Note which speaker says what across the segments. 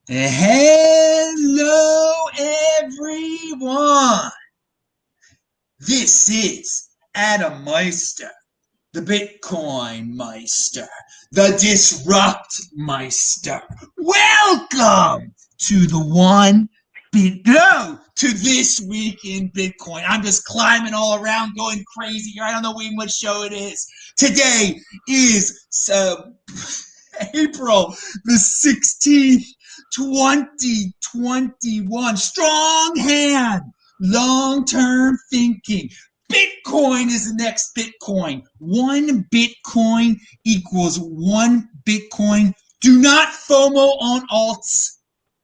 Speaker 1: Hello, everyone. This is Adam Meister, the Bitcoin Meister, the Disrupt Meister. Welcome to the to this week in Bitcoin. I'm just climbing all around, going crazy. I don't know even what show it is. Today is April the 16th, 2021. Strong hand, long-term thinking. Bitcoin is the next Bitcoin. One Bitcoin equals one Bitcoin. Do not FOMO on alts.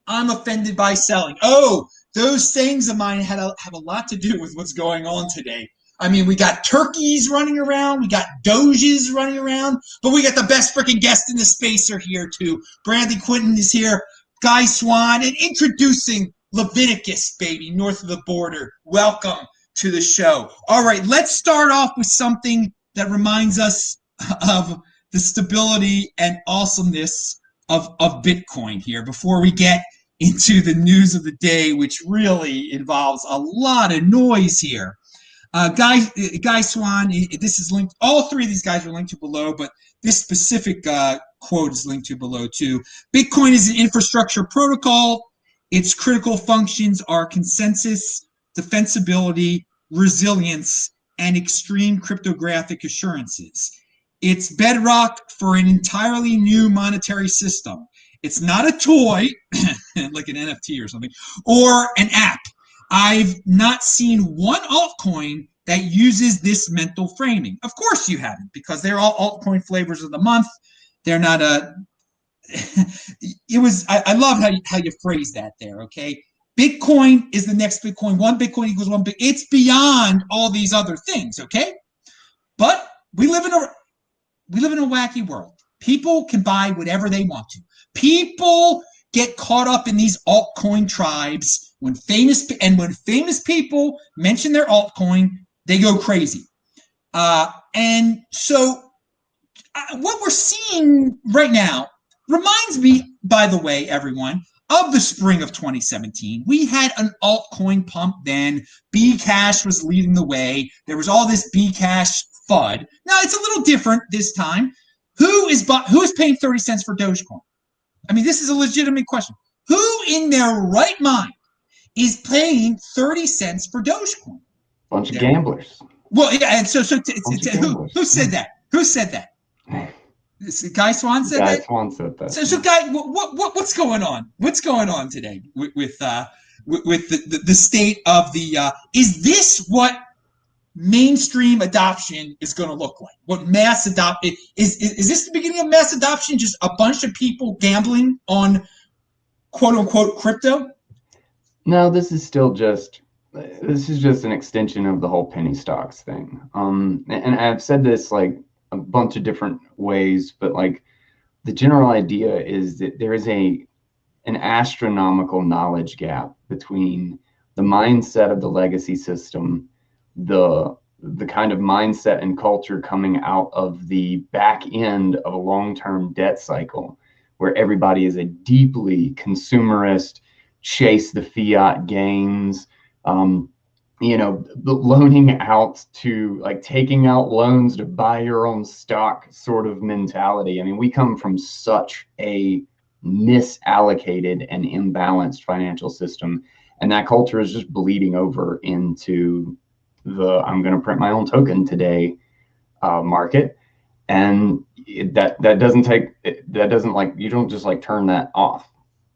Speaker 1: I'm offended by selling. Oh, those sayings of mine have a lot to do with what's going on today. I mean, we got turkeys running around, we got doges running around, but we got the best freaking guest in the spacer here too. Bradley Quinton is here, Guy Swan, and introducing Leviticus, baby, north of the border. Welcome to the show. All right, let's start off with something that reminds us of the stability and awesomeness of Bitcoin here before we get into the news of the day, which really involves a lot of noise here. Guy Swan, this is linked. All three of these guys are linked to below, but this specific quote is linked to below too. Bitcoin is an infrastructure protocol. Its critical functions are consensus, defensibility, resilience, and extreme cryptographic assurances. It's bedrock for an entirely new monetary system. It's not a toy, like an NFT or something, or an app. I've not seen one altcoin that uses this mental framing. Of course you haven't, because they're all altcoin flavors of the month. They're not a... I love how you phrase that there, okay? Bitcoin is the next Bitcoin. One Bitcoin equals one Bitcoin. It's beyond all these other things, okay? But we live in a wacky world. People can buy whatever they want to. People get caught up in these altcoin tribes when famous people mention their altcoin, they go crazy. And so what we're seeing right now reminds me, by the way, everyone, of the spring of 2017. We had an altcoin pump then. Bcash was leading the way. There was all this Bcash FUD. Now it's a little different this time. Who is paying 30 cents for Dogecoin? I mean, this is a legitimate question. Who in their right mind is paying 30 cents for Dogecoin?
Speaker 2: Bunch of gamblers.
Speaker 1: Well, yeah, and so who said that? Who said that? Guy Swan said that?
Speaker 2: Guy Swan said that.
Speaker 1: So Guy, what's going on? What's going on today with the state of the? Is this what mainstream adoption is going to look like? What mass adopt is this the beginning of mass adoption? Just a bunch of people gambling on quote unquote crypto?
Speaker 2: No, this is just an extension of the whole penny stocks thing. And I've said this like a bunch of different ways, but like the general idea is that there is an astronomical knowledge gap between the mindset of the legacy system, the kind of mindset and culture coming out of the back end of a long-term debt cycle where everybody is a deeply consumerist, chase the fiat gains, loaning out to like taking out loans to buy your own stock sort of mentality. I mean, we come from such a misallocated and imbalanced financial system, and that culture is just bleeding over into the I'm going to print my own token today market. And that doesn't like, you don't just like turn that off.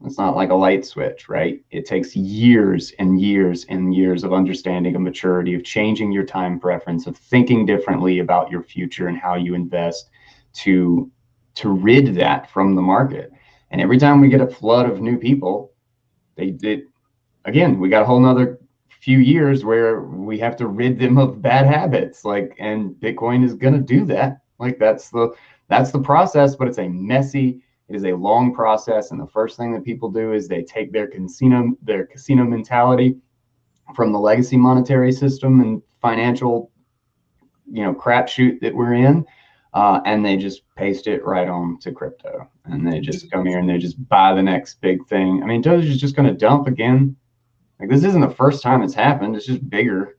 Speaker 2: It's not like a light switch, right? It takes years and years and years of understanding, of maturity, of changing your time preference, of thinking differently about your future and how you invest to rid that from the market. And every time we get a flood of new people, again, we got a whole nother few years where we have to rid them of bad habits. And Bitcoin is going to do that. Like that's the process, but it's a messy, it is a long process. And the first thing that people do is they take their casino mentality from the legacy monetary system and financial, crapshoot that we're in, and they just paste it right on to crypto, and they just come here and they just buy the next big thing. I mean, Doge is just going to dump again. Like, this isn't the first time it's happened. It's just bigger.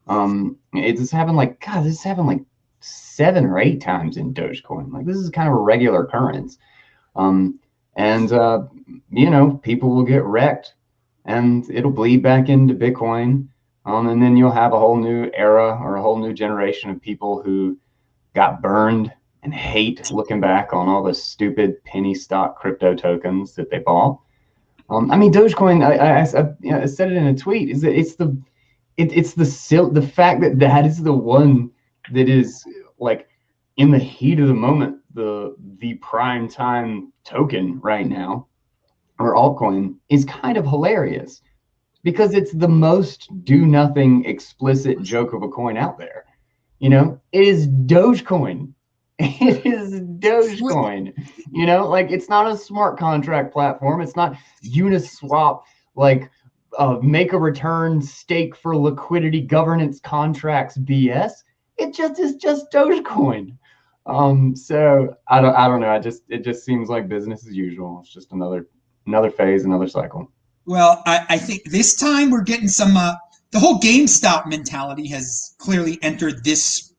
Speaker 2: It's happened like, God, this happened like 7 or 8 times in Dogecoin. Like, this is kind of a regular occurrence. You know, people will get wrecked and it'll bleed back into Bitcoin. And then you'll have a whole new era or a whole new generation of people who got burned and hate looking back on all the stupid penny stock crypto tokens that they bought. I mean, Dogecoin, I said it in a tweet, is that it's the fact that that is the one that is like in the heat of the moment, the prime time token right now, or altcoin, is kind of hilarious because it's the most do nothing explicit joke of a coin out there. You know, it is Dogecoin. It is Dogecoin. You know, like, it's not a smart contract platform. It's not Uniswap, like make a return, stake for liquidity governance contracts BS. It just is just Dogecoin. So I don't know. It just seems like business as usual. It's just another phase, another cycle.
Speaker 1: Well, I think this time we're getting some. The whole GameStop mentality has clearly entered this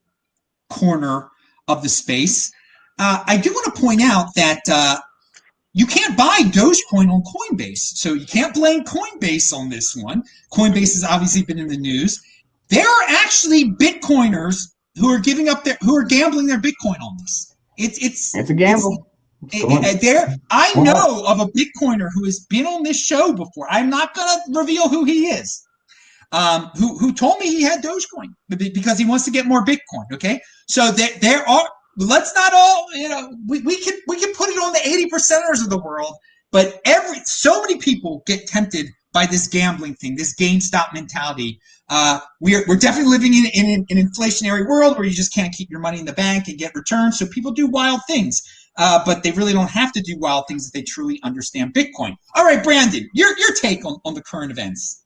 Speaker 1: corner of the space. I do want to point out that you can't buy Dogecoin on Coinbase, so you can't blame Coinbase on this one. Coinbase has obviously been in the news. There are actually Bitcoiners who are gambling their Bitcoin on this. It's
Speaker 2: a gamble.
Speaker 1: I know of a Bitcoiner who has been on this show before. I'm not going to reveal who he is. Who told me he had Dogecoin because he wants to get more Bitcoin. Okay, so there are. Let's not all, you know, we can put it on the 80%ers of the world, but so many people get tempted by this gambling thing, this GameStop mentality. We're definitely living in an inflationary world where you just can't keep your money in the bank and get returns. So people do wild things, but they really don't have to do wild things if they truly understand Bitcoin. All right, Brandon, your take on the current events.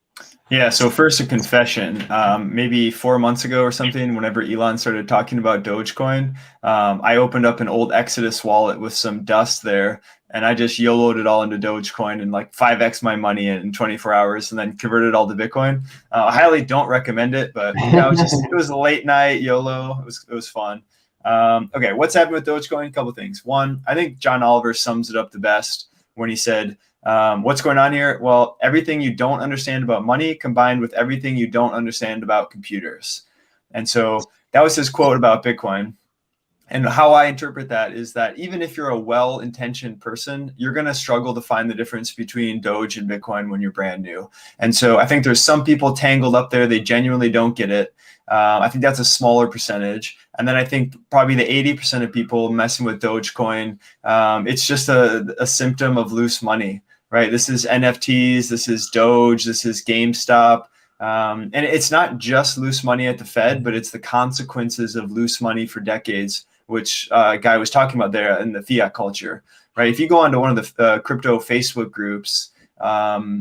Speaker 3: Yeah, so first a confession. Maybe 4 months ago or something, whenever Elon started talking about Dogecoin, I opened up an old Exodus wallet with some dust there, and I just YOLO'd it all into Dogecoin and like 5x my money in 24 hours and then converted it all to Bitcoin. I highly don't recommend it, but you know, it was a late night YOLO. It was fun. Okay, what's happened with Dogecoin? A couple things. One, I think John Oliver sums it up the best when he said, what's going on here? Well, everything you don't understand about money combined with everything you don't understand about computers. And so that was his quote about Bitcoin. And how I interpret that is that even if you're a well-intentioned person, you're going to struggle to find the difference between Doge and Bitcoin when you're brand new. And so I think there's some people tangled up there. They genuinely don't get it. I think that's a smaller percentage. And then I think probably the 80% of people messing with Dogecoin, it's just a symptom of loose money, right? This is NFTs, this is Doge, this is GameStop. And it's not just loose money at the Fed, but it's the consequences of loose money for decades, which Guy was talking about there in the fiat culture, right? If you go onto one of the crypto Facebook groups,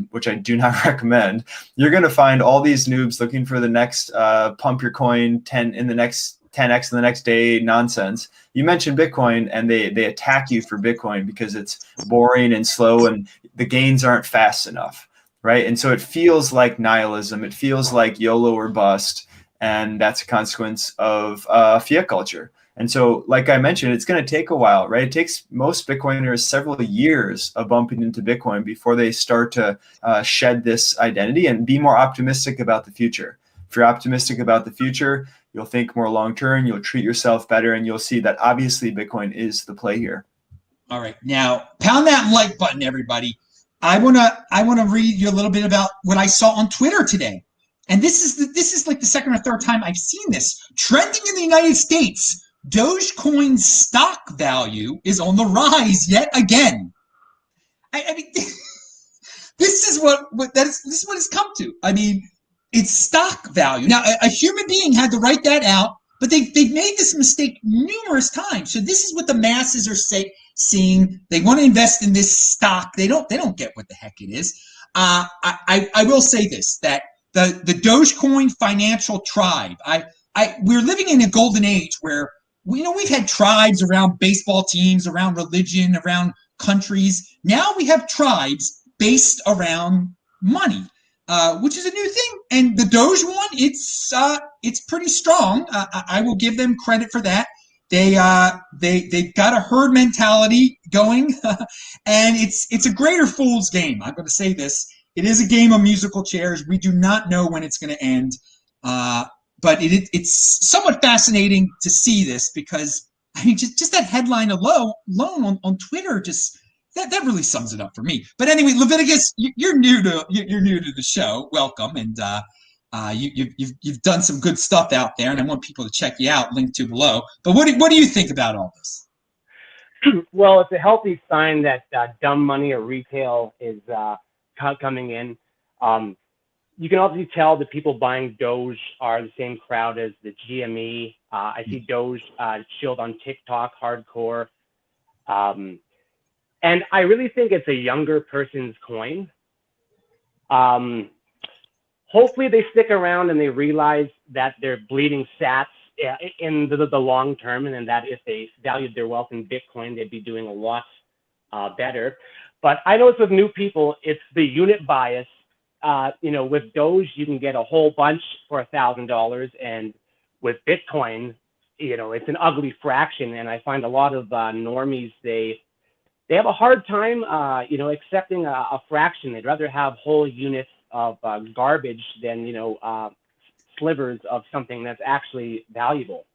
Speaker 3: which I do not recommend, you're going to find all these noobs looking for the next pump your coin 10 in the next 10x in the next day nonsense. You mention Bitcoin and they attack you for Bitcoin because it's boring and slow and the gains aren't fast enough, right? And so it feels like nihilism. It feels like YOLO or bust. And that's a consequence of fiat culture. And so, like I mentioned, it's going to take a while, right? It takes most Bitcoiners several years of bumping into Bitcoin before they start to shed this identity and be more optimistic about the future. If you're optimistic about the future, you'll think more long-term, you'll treat yourself better, and you'll see that obviously Bitcoin is the play here.
Speaker 1: All right, now pound that like button, everybody. I wanna read you a little bit about what I saw on Twitter today. And this is like the second or third time I've seen this. Trending in the United States, Dogecoin's stock value is on the rise yet again. I mean, this is what it's come to. I mean, it's stock value. Now, a human being had to write that out, but they've made this mistake numerous times. So this is what the masses are seeing. They want to invest in this stock. They don't get what the heck it is. I will say this, that the Dogecoin financial tribe, we're living in a golden age where we've had tribes around baseball teams, around religion, around countries. Now we have tribes based around money, which is a new thing. And the Doge one, it's pretty strong. I will give them credit for that. They got a herd mentality going, and it's a greater fool's game. I'm going to say this: it is a game of musical chairs. We do not know when it's going to end, but it's somewhat fascinating to see this because I mean, just that headline alone on Twitter just that really sums it up for me. But anyway, Leviticus, you're new to the show. Welcome, and you've done some good stuff out there, and I want people to check you out. Linked to below. But what do you think about all this?
Speaker 4: Well, it's a healthy sign that dumb money or retail is coming in. You can obviously tell the people buying Doge are the same crowd as the GME. I see Doge chilled on TikTok hardcore. And I really think it's a younger person's coin. Hopefully they stick around and they realize that they're bleeding sats in the long term, and then that if they valued their wealth in Bitcoin, they'd be doing a lot better. But I know it's with new people, it's the unit bias. With Doge, you can get a whole bunch for $1,000, and with Bitcoin, it's an ugly fraction. And I find a lot of normies, they have a hard time, accepting a fraction. They'd rather have whole units of garbage than, slivers of something that's actually valuable.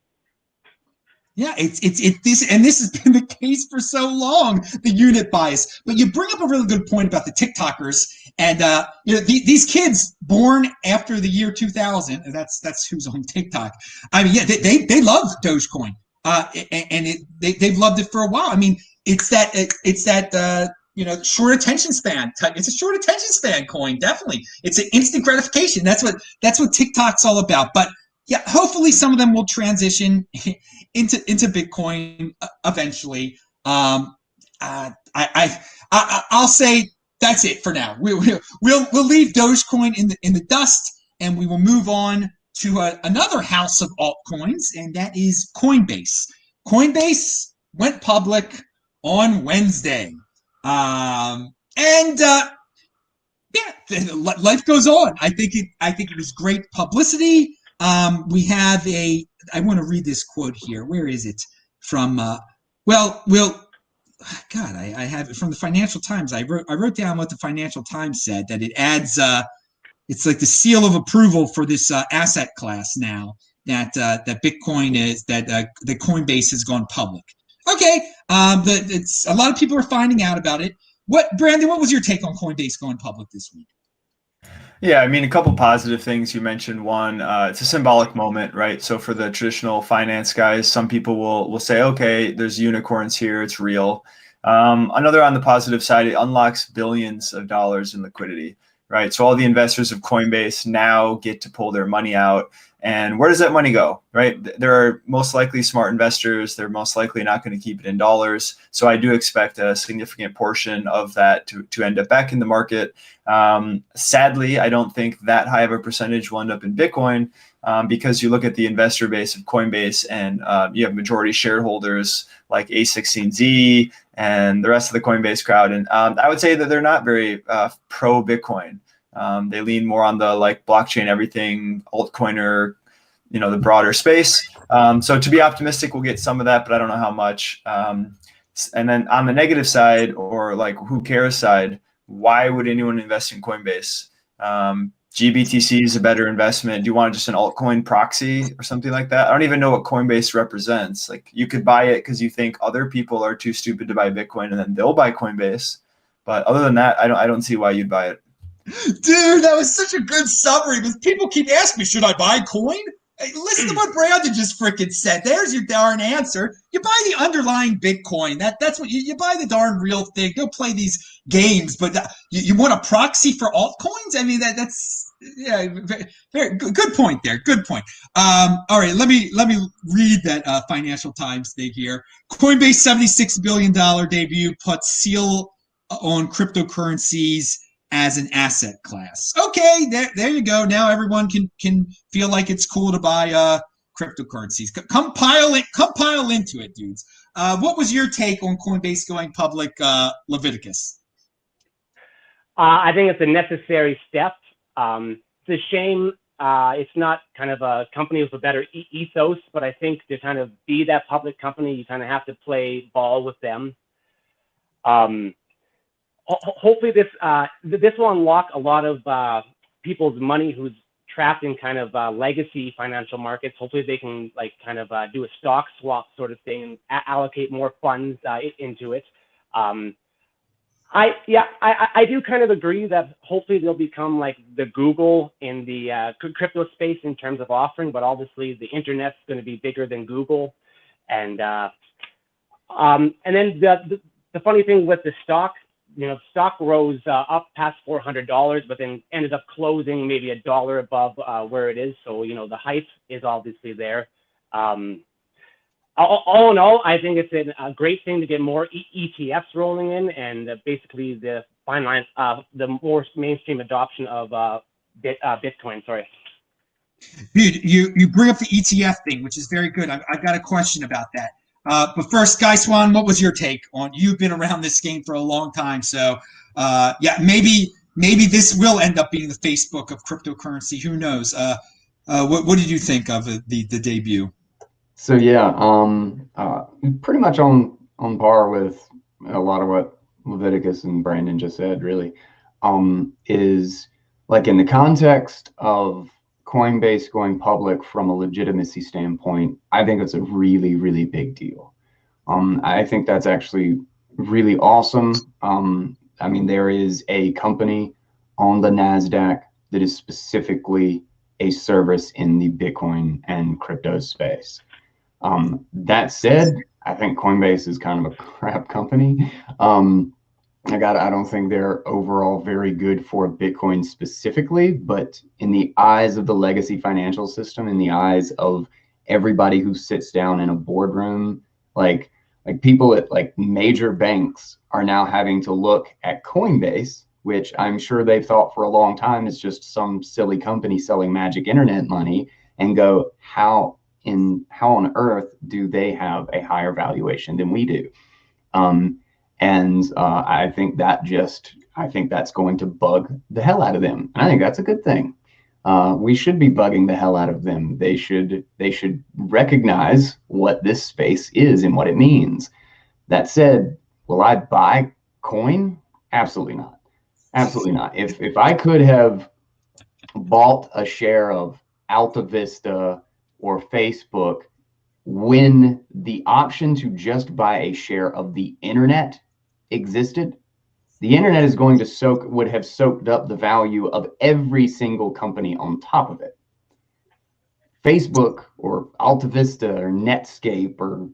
Speaker 1: Yeah, it's this, and this has been the case for so long, the unit bias. But you bring up a really good point about the TikTokers, and these kids born after the year 2000, and that's who's on TikTok. I mean, yeah, they love Dogecoin, and they've loved it for a while. I mean, it's that short attention span. It's a short attention span coin, definitely. It's an instant gratification. That's what TikTok's all about. But yeah, hopefully some of them will transition into Bitcoin eventually. I'll say that's it for now. We'll leave Dogecoin in the dust, and we will move on to another house of altcoins, and that is Coinbase. Coinbase went public on Wednesday, and life goes on. I think it was great publicity. We have I want to read this quote here. Where is it from? I have it from the Financial Times. I wrote down what the Financial Times said, that it adds, it's like the seal of approval for this asset class now that Bitcoin is, that Coinbase has gone public. Okay, it's a lot of people are finding out about it. Brandon, what was your take on Coinbase going public this week?
Speaker 3: Yeah, I mean, a couple positive things you mentioned. One, it's a symbolic moment, right? So for the traditional finance guys, some people will say, okay, there's unicorns here, it's real. Another, on the positive side, it unlocks billions of dollars in liquidity, right? So all the investors of Coinbase now get to pull their money out. And where does that money go, right? There are most likely smart investors. They're most likely not going to keep it in dollars. So I do expect a significant portion of that to end up back in the market. Sadly, I don't think that high of a percentage will end up in Bitcoin, because you look at the investor base of Coinbase, and you have majority shareholders like A16Z and the rest of the Coinbase crowd. And I would say that they're not very pro Bitcoin. They lean more on the blockchain everything, altcoiner, the broader space. So to be optimistic, we'll get some of that, but I don't know how much. And then on the negative side, or who cares side, why would anyone invest in Coinbase? GBTC is a better investment. Do you want just an altcoin proxy or something like that? I don't even know what Coinbase represents. You could buy it because you think other people are too stupid to buy Bitcoin, and then they'll buy Coinbase. But other than that, I don't see why you'd buy it.
Speaker 1: Dude, that was such a good summary, because people keep asking me, should I buy coin? Hey, listen to what Brandon just freaking said. There's your darn answer. You buy the underlying Bitcoin. That's what you buy, the darn real thing. Go play these games, but you want a proxy for altcoins? I mean, that's very, very good point there. Good point. All right, let me read that Financial Times thing here. Coinbase $76 billion debut puts seal on cryptocurrencies as an asset class. Okay, there you go. Now everyone can feel like it's cool to buy cryptocurrencies. Come pile into it, dudes. What was your take on Coinbase going public, Leviticus?
Speaker 4: I think it's a necessary step. It's a shame it's not kind of a company with a better ethos, but I think to kind of be that public company, you kind of have to play ball with them. Hopefully this will unlock a lot of people's money who's trapped in kind of legacy financial markets. Hopefully they can like kind of do a stock swap sort of thing and allocate more funds into it. I do kind of agree that hopefully they'll become like the Google in the crypto space in terms of offering, but obviously the internet's going to be bigger than Google. And then the funny thing with the stock, stock rose up past $400, but then ended up closing maybe $1 above where it is. So, the hype is obviously there. All in all, I think it's a great thing to get more ETFs rolling in, and basically the more mainstream adoption of Bitcoin. Sorry.
Speaker 1: Dude, you bring up the ETF thing, which is very good. I've got a question about that. But first, Guy Swan, what was your take on? You've been around this game for a long time, so maybe this will end up being the Facebook of cryptocurrency. Who knows? What did you think of the debut?
Speaker 2: So yeah, pretty much on par with a lot of what Leviticus and Brandon just said. Really, is like in the context of Coinbase going public from a legitimacy standpoint, I think it's a really, really big deal. I think that's actually really awesome. I mean, there is a company on the NASDAQ that is specifically a service in the Bitcoin and crypto space. That said, I think Coinbase is kind of a crap company. I don't think they're overall very good for Bitcoin specifically, but in the eyes of the legacy financial system, in the eyes of everybody who sits down in a boardroom, like people at like major banks are now having to look at Coinbase, which I'm sure they've thought for a long time is just some silly company selling magic internet money, and go, how on earth do they have a higher valuation than we do? I think that's going to bug the hell out of them. And I think that's a good thing. We should be bugging the hell out of them. They should recognize what this space is and what it means. That said, will I buy coin? Absolutely not. Absolutely not. If I could have bought a share of Alta Vista or Facebook when the option to just buy a share of the internet existed, the internet is going to would have soaked up the value of every single company on top of it. Facebook or Alta Vista or Netscape or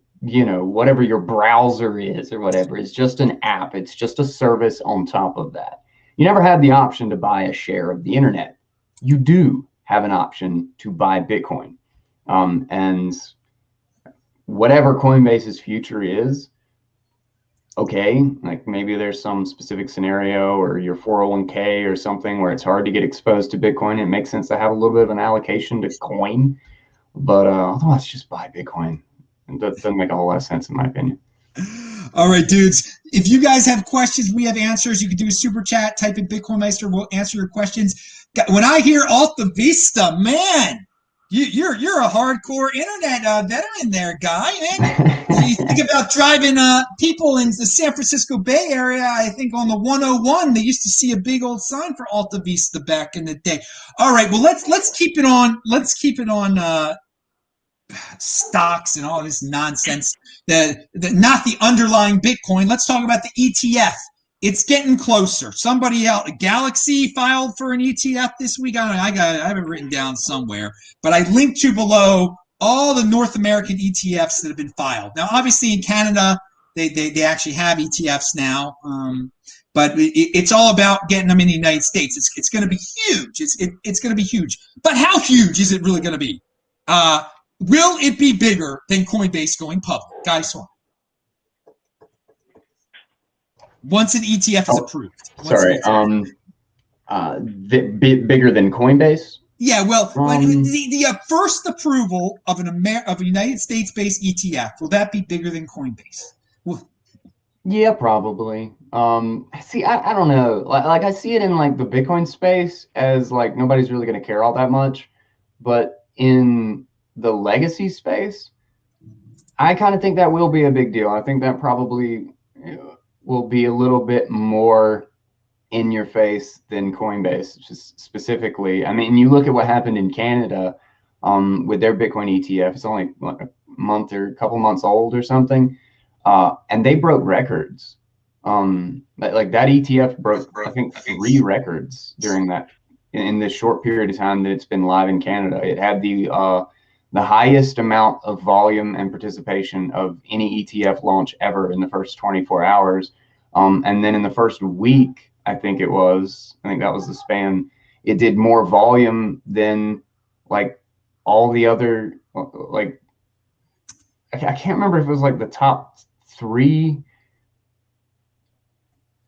Speaker 2: whatever your browser is or whatever is just an app. It's just a service on top of that. You never had the option to buy a share of the internet. You do have an option to buy Bitcoin. And whatever Coinbase's future is, okay, like maybe there's some specific scenario or your 401k or something where it's hard to get exposed to Bitcoin. It makes sense to have a little bit of an allocation to coin, but otherwise just buy Bitcoin. And that doesn't make a whole lot of sense in my opinion.
Speaker 1: All right, dudes. If you guys have questions, we have answers. You can do a super chat, type in BitcoinMeister. We'll answer your questions. When I hear Alta Vista, man, you're a hardcore internet veteran there, Guy. Man, you think about driving people in the San Francisco Bay Area. I think on the 101, they used to see a big old sign for Alta Vista back in the day. All right, well let's keep it on. Let's keep it on stocks and all this nonsense. Not the underlying Bitcoin. Let's talk about the ETF. It's getting closer. Somebody else, Galaxy filed for an ETF this week. I have it written down somewhere, but I linked to below all the North American ETFs that have been filed. Now, obviously in Canada, they actually have ETFs now, but it's all about getting them in the United States. It's going to be huge. It's going to be huge. But how huge is it really going to be? Will it be bigger than Coinbase going public? Guy Swan. Once an ETF is approved.
Speaker 2: Sorry. Bigger than Coinbase?
Speaker 1: Yeah, well, the first approval of of a United States-based ETF, will that be bigger than Coinbase? Well,
Speaker 2: Yeah, probably. See, I don't know. Like I see it in like the Bitcoin space as like nobody's really going to care all that much, but in the legacy space, I kind of think that will be a big deal. I think that probably will be a little bit more in your face than Coinbase, just specifically. I mean, you look at what happened in Canada with their Bitcoin ETF. It's only like a month or a couple months old or something, and they broke records. Like that ETF broke, I think, 3 records during that in this short period of time that it's been live in Canada. It had the highest amount of volume and participation of any ETF launch ever in the first 24 hours. And then in the first week, I think that was the span, it did more volume than like all the other, like, I can't remember if it was like the top 3.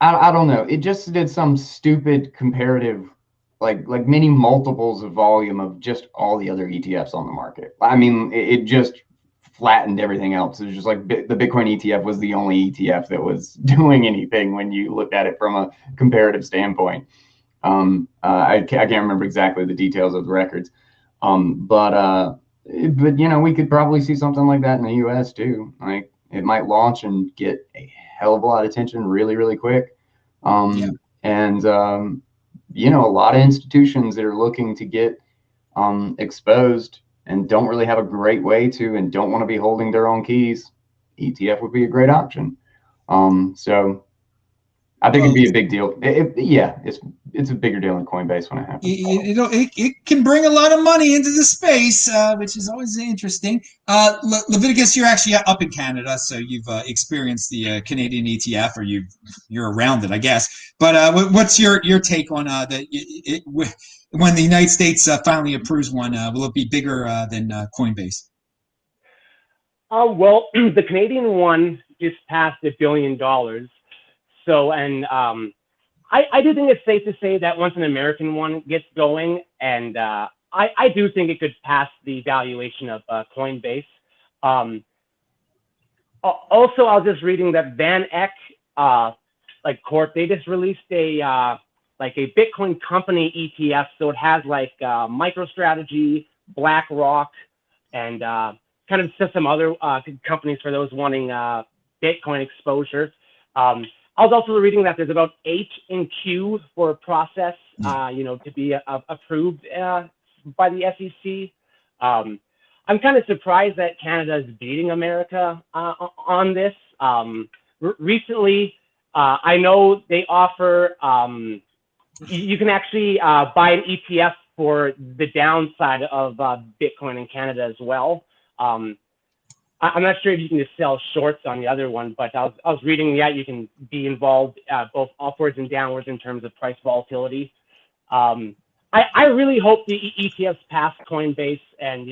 Speaker 2: I don't know. It just did some stupid comparative, like many multiples of volume of just all the other ETFs on the market. I mean, it just flattened everything else. It was just like the Bitcoin ETF was the only ETF that was doing anything when you looked at it from a comparative standpoint. I can't remember exactly the details of the records, but you know, we could probably see something like that in the US too. Like it might launch and get a hell of a lot of attention really, really quick. And you know, a lot of institutions that are looking to get exposed and don't really have a great way to, and don't want to be holding their own keys, ETF would be a great option. So I think it'd be a big deal. It's a bigger deal than Coinbase when it happens.
Speaker 1: It can bring a lot of money into the space, which is always interesting. Leviticus, you're actually up in Canada, so you've experienced the Canadian ETF, or you're around it, I guess. But what's your take on when the United States finally approves one? Will it be bigger than Coinbase?
Speaker 4: Well, the Canadian one just passed $1 billion. So, and I do think it's safe to say that once an American one gets going, and I do think it could pass the valuation of Coinbase. Also, I was just reading that Van Eck, Corp, they just released a Bitcoin company ETF. So it has like MicroStrategy, BlackRock, and kind of just some other companies for those wanting Bitcoin exposure. I was also reading that there's about 8 in queue for a process, to be approved by the SEC. I'm kind of surprised that Canada is beating America on this. Recently, I know they offer, you can actually buy an ETF for the downside of Bitcoin in Canada as well. I'm not sure if you can just sell shorts on the other one, but I was reading that you can be involved both upwards and downwards in terms of price volatility. I really hope the ETFs pass Coinbase and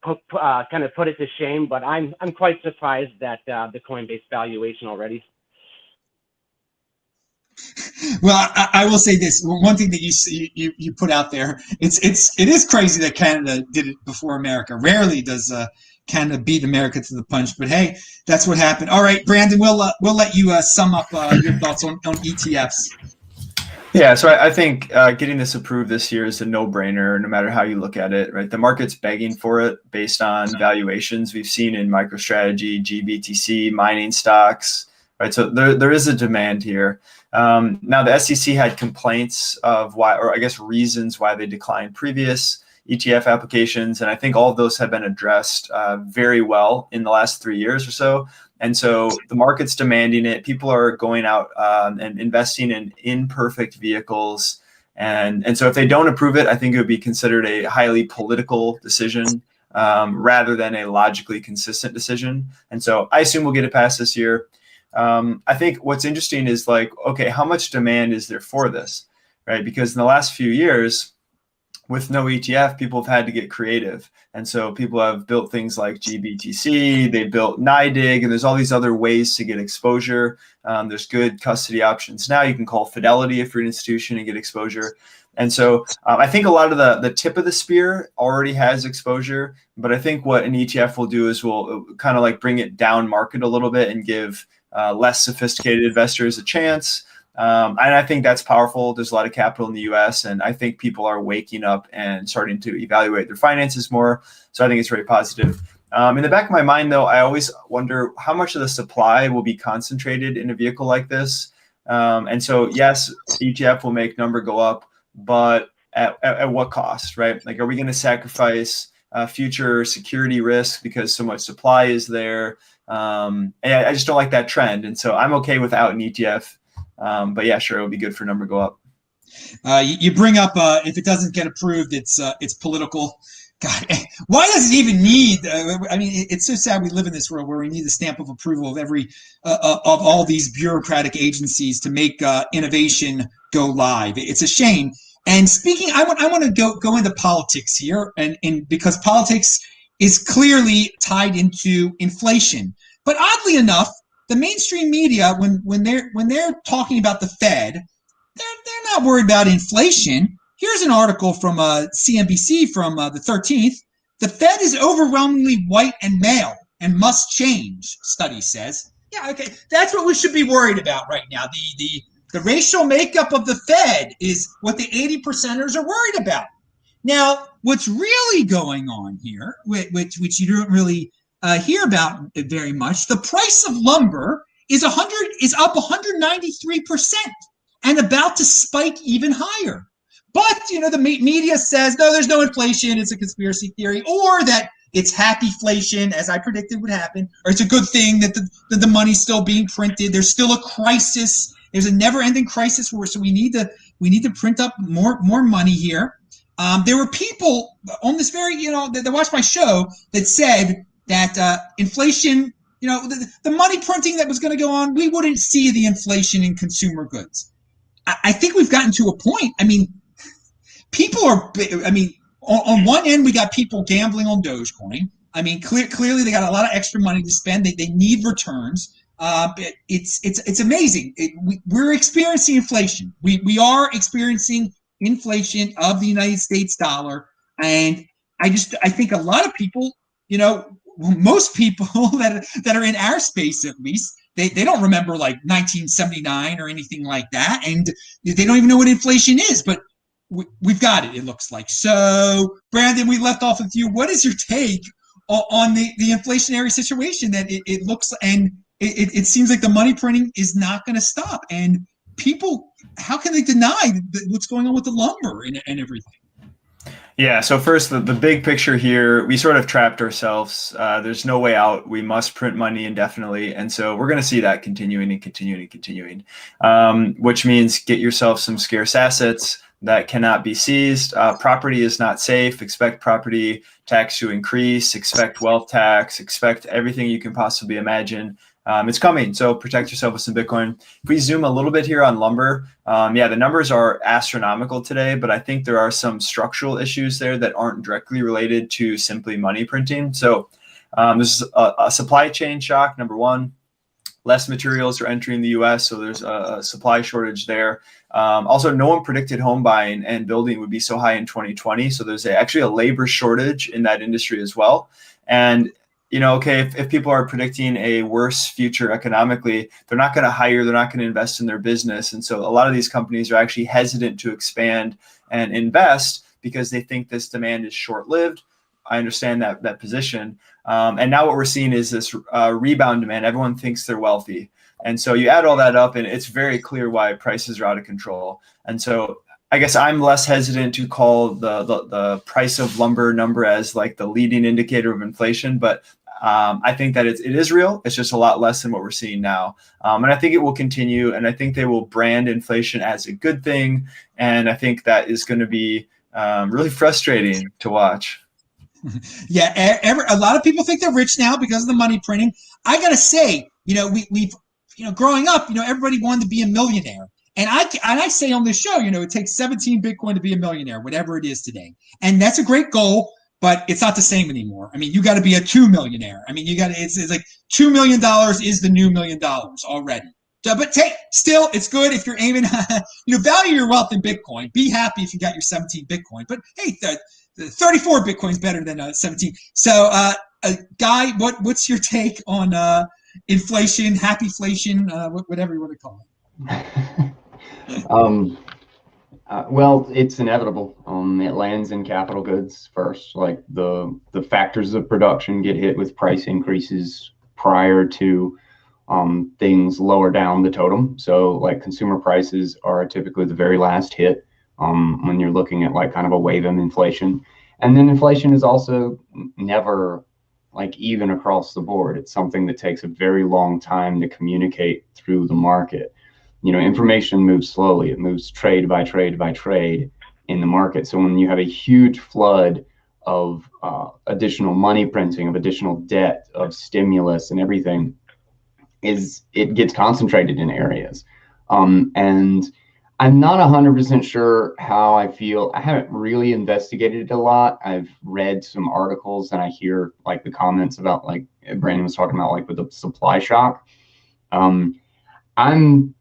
Speaker 4: kind of put it to shame, but I'm quite surprised that the Coinbase valuation already.
Speaker 1: Well, I will say this. One thing that you put out there, it is crazy that Canada did it before America. Rarely does Canada beat America to the punch, but hey, that's what happened. All right, Brandon, we'll let you sum up your thoughts on ETFs.
Speaker 3: Yeah, so I think getting this approved this year is a no-brainer, no matter how you look at it, right? The market's begging for it based on valuations we've seen in MicroStrategy, GBTC, mining stocks, right? So there is a demand here. Now, the SEC had complaints of why, or I guess reasons why they declined previous ETF applications. And I think all of those have been addressed very well in the last 3 years or so. And so the market's demanding it. People are going out and investing in imperfect vehicles. And so if they don't approve it, I think it would be considered a highly political decision rather than a logically consistent decision. And so I assume we'll get it passed this year. I think what's interesting is like, okay, how much demand is there for this, right? Because in the last few years, with no ETF, people have had to get creative. And so people have built things like GBTC, they built NYDIG, and there's all these other ways to get exposure. There's good custody options now. You can call Fidelity if you're an institution and get exposure. And so I think a lot of the tip of the spear already has exposure, but I think what an ETF will do is we'll kind of like bring it down market a little bit and give less sophisticated investors a chance. And I think that's powerful. There's a lot of capital in the US, and I think people are waking up and starting to evaluate their finances more. So I think it's very positive. In the back of my mind, though, I always wonder how much of the supply will be concentrated in a vehicle like this. And so, yes, ETF will make number go up, but at what cost, right? Like, are we going to sacrifice future security risk because so much supply is there? And I just don't like that trend. And so I'm okay without an ETF. But yeah, sure, it'll be good for number go up.
Speaker 1: You bring up if it doesn't get approved, it's political. God, why does it even need? I mean, it's so sad we live in this world where we need the stamp of approval of every of all these bureaucratic agencies to make innovation go live. It's a shame. And speaking, I want to go into politics here, and because politics is clearly tied into inflation. But oddly enough, the mainstream media, when they're talking about the Fed, they're not worried about inflation. Here's an article from CNBC from the 13th. The Fed is overwhelmingly white and male and must change, study says. Yeah, okay, that's what we should be worried about right now. The racial makeup of the Fed is what the 80%ers are worried about. Now, what's really going on here, which you don't really hear about very much, the price of lumber is up 193% and about to spike even higher. But, the media says, no, there's no inflation, it's a conspiracy theory, or that it's happyflation, as I predicted would happen, or it's a good thing that the money's still being printed. There's still a crisis. There's a never-ending crisis so we need to print up more money here. There were people on this very, that watched my show that said that inflation, the money printing that was going to go on, we wouldn't see the inflation in consumer goods. I think we've gotten to a point. I mean, on one end, we got people gambling on Dogecoin. I mean, clearly they got a lot of extra money to spend. They need returns. It's amazing. We're experiencing inflation. We are experiencing inflation of the United States dollar. And I think a lot of people, most people that are in our space, at least, they don't remember like 1979 or anything like that. And they don't even know what inflation is, but we've got it looks like. So, Brandon, we left off with you. What is your take on the inflationary situation that it looks, and it seems like the money printing is not going to stop? And people, how can they deny what's going on with the lumber and everything?
Speaker 3: Yeah, so first, the big picture here, we sort of trapped ourselves. There's no way out. We must print money indefinitely. And so we're going to see that continuing, which means get yourself some scarce assets that cannot be seized. Property is not safe. Expect property tax to increase. Expect wealth tax. Expect everything you can possibly imagine. It's coming, so protect yourself with some Bitcoin. If we zoom a little bit here on lumber, the numbers are astronomical today, but I think there are some structural issues there that aren't directly related to simply money printing. So this is a supply chain shock, number one. Less materials are entering the US, so there's a supply shortage there. Also, no one predicted home buying and building would be so high in 2020, so there's actually a labor shortage in that industry as well. And if people are predicting a worse future economically, they're not going to hire, they're not going to invest in their business. And so a lot of these companies are actually hesitant to expand and invest because they think this demand is short-lived. I understand that position. And now what we're seeing is this rebound demand. Everyone thinks they're wealthy. And so you add all that up and it's very clear why prices are out of control. And so I guess I'm less hesitant to call the price of lumber number as like the leading indicator of inflation, but I think that it is real. It's just a lot less than what we're seeing now. And I think it will continue. And I think they will brand inflation as a good thing. And I think that is going to be really frustrating to watch.
Speaker 1: Yeah, a lot of people think they're rich now because of the money printing. I got to say, we've growing up, everybody wanted to be a millionaire. And I say on this show, it takes 17 Bitcoin to be a millionaire, whatever it is today. And that's a great goal, but it's not the same anymore. I mean, you got to be a 2 millionaire. I mean, it's like $2 million is the new $1 million already. So, but still, it's good if you're aiming, value your wealth in Bitcoin. Be happy if you got your 17 Bitcoin. But hey, 34 Bitcoin is better than 17. So, Guy, what's your take on inflation, happyflation, whatever you want to call it?
Speaker 2: Well, it's inevitable. It lands in capital goods first. Like the factors of production get hit with price increases prior to things lower down the totem. So like consumer prices are typically the very last hit when you're looking at like kind of a wave of inflation. And then inflation is also never like even across the board. It's something that takes a very long time to communicate through the market. Information moves slowly. It moves trade by trade by trade in the market. So when you have a huge flood of additional money printing, of additional debt, of stimulus and everything, it gets concentrated in areas. And I'm not 100% sure how I feel. I haven't really investigated it a lot. I've read some articles and I hear like the comments about like Brandon was talking about like with the supply shock. I'm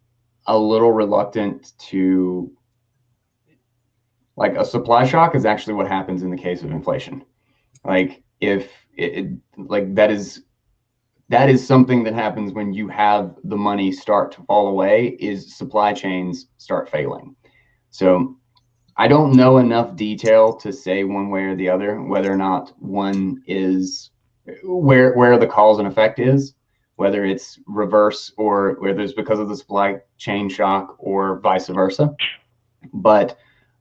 Speaker 2: a little reluctant to, like, a supply shock is actually what happens in the case of inflation. Like if like that is something that happens when you have the money start to fall away, is supply chains start failing. So I don't know enough detail to say one way or the other, whether or not one is where the cause and effect is, whether it's reverse or whether it's because of the supply chain shock or vice versa. But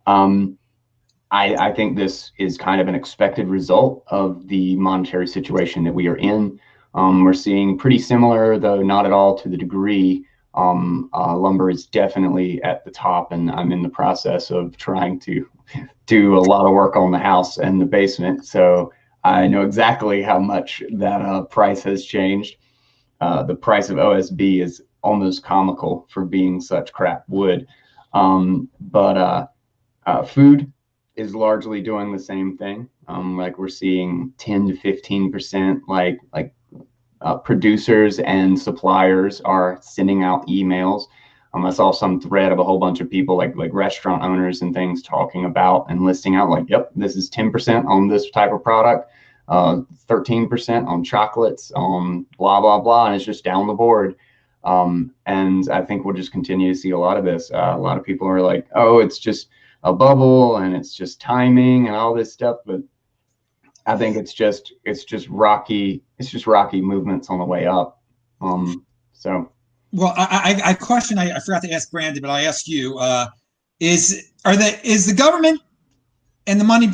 Speaker 2: I think this is kind of an expected result of the monetary situation that we are in. We're seeing pretty similar, though not at all to the degree. Lumber is definitely at the top, and I'm in the process of trying to do a lot of work on the house and the basement. So I know exactly how much that price has changed. The price of OSB is almost comical for being such crap wood. But food is largely doing the same thing. Like we're seeing 10 to 15%, like producers and suppliers are sending out emails. I saw some thread of a whole bunch of people like restaurant owners and things talking about and listing out like, yep, this is 10% on this type of product, 13% on chocolates, on blah, blah, blah. And it's just down the board. And I think we'll just continue to see a lot of this. A lot of people are like, oh, it's just a bubble and it's just timing and all this stuff. But I think it's just rocky movements on the way up. So.
Speaker 1: Well, I question, I forgot to ask Brandon, but I asked you, is the government and the money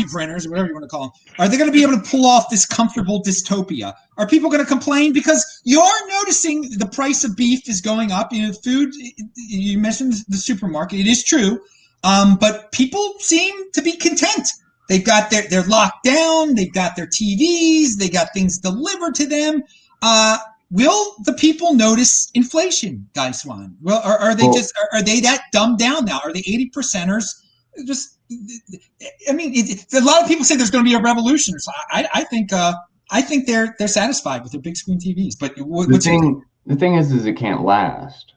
Speaker 1: printers, or whatever you want to call them, are they going to be able to pull off this comfortable dystopia? Are people going to complain? Because you are noticing the price of beef is going up. Food, you mentioned the supermarket. It is true. But people seem to be content. They've got they're locked down. They've got their TVs. They got things delivered to them. Will the people notice inflation, Guy Swan? Well, are they are they that dumbed down now? Are they 80%ers? Just, I mean, a lot of people say there's going to be a revolution. So I think they're satisfied with their big screen TVs. But
Speaker 2: the thing is it can't last.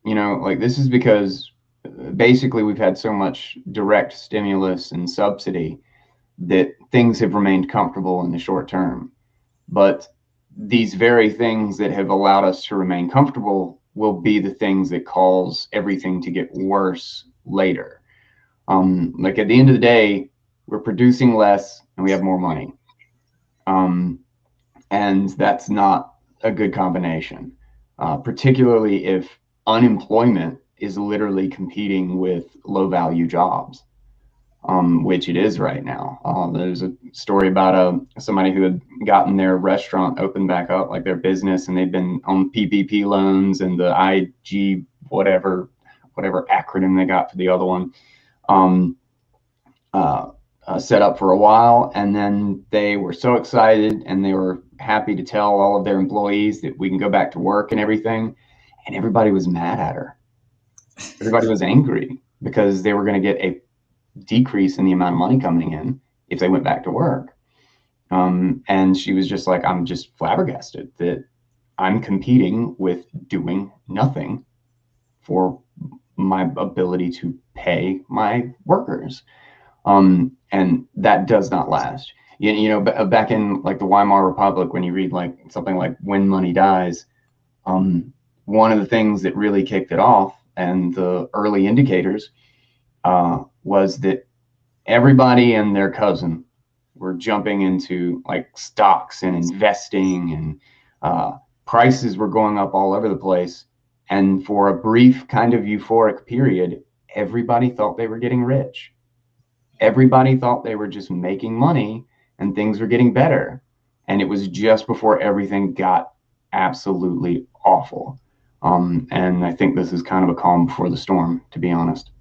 Speaker 2: Like this is because basically we've had so much direct stimulus and subsidy that things have remained comfortable in the short term. But these very things that have allowed us to remain comfortable will be the things that cause everything to get worse later. Like at the end of the day, we're producing less and we have more money. And that's not a good combination, particularly if unemployment is literally competing with low value jobs, which it is right now. There's a story about somebody who had gotten their restaurant opened back up, like their business, and they've been on PPP loans and the IG, whatever acronym they got for the other one, set up for a while. And then they were so excited and they were happy to tell all of their employees that we can go back to work and everything. And everybody was mad at her. Everybody was angry because they were going to get a decrease in the amount of money coming in if they went back to work. And she was just like, I'm just flabbergasted that I'm competing with doing nothing for my ability to pay my workers. And that does not last. You know, back in like the Weimar Republic, when you read like something like When Money Dies, one of the things that really kicked it off and the early indicators was that everybody and their cousin were jumping into like stocks and investing, and prices were going up all over the place. And for a brief kind of euphoric period, everybody thought they were getting rich. Everybody thought they were just making money and things were getting better. And it was just before everything got absolutely awful. And I think this is kind of a calm before the storm, to be honest.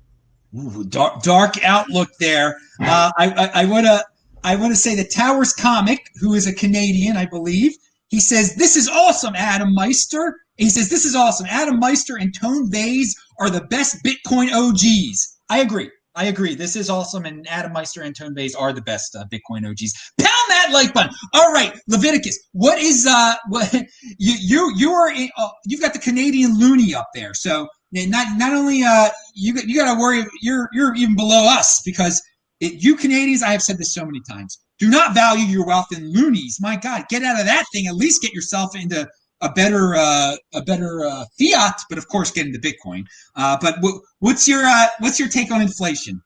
Speaker 1: Ooh, dark outlook there. I want to say the Towers comic, who is a Canadian, I believe. He says, "This is awesome, Adam Meister." He says, "This is awesome. Adam Meister and Tone Vays are the best Bitcoin OGs." I agree. This is awesome, and Adam Meister and Tone Vays are the best Bitcoin OGs. Pound that like button. All right, Leviticus. What is what you are? You've got the Canadian loony up there, so not only you got to worry. You're even below us because you Canadians. I have said this so many times. Do not value your wealth in loonies. My God, get out of that thing. At least get yourself into a better fiat, but of course get into Bitcoin. But what's your take on inflation?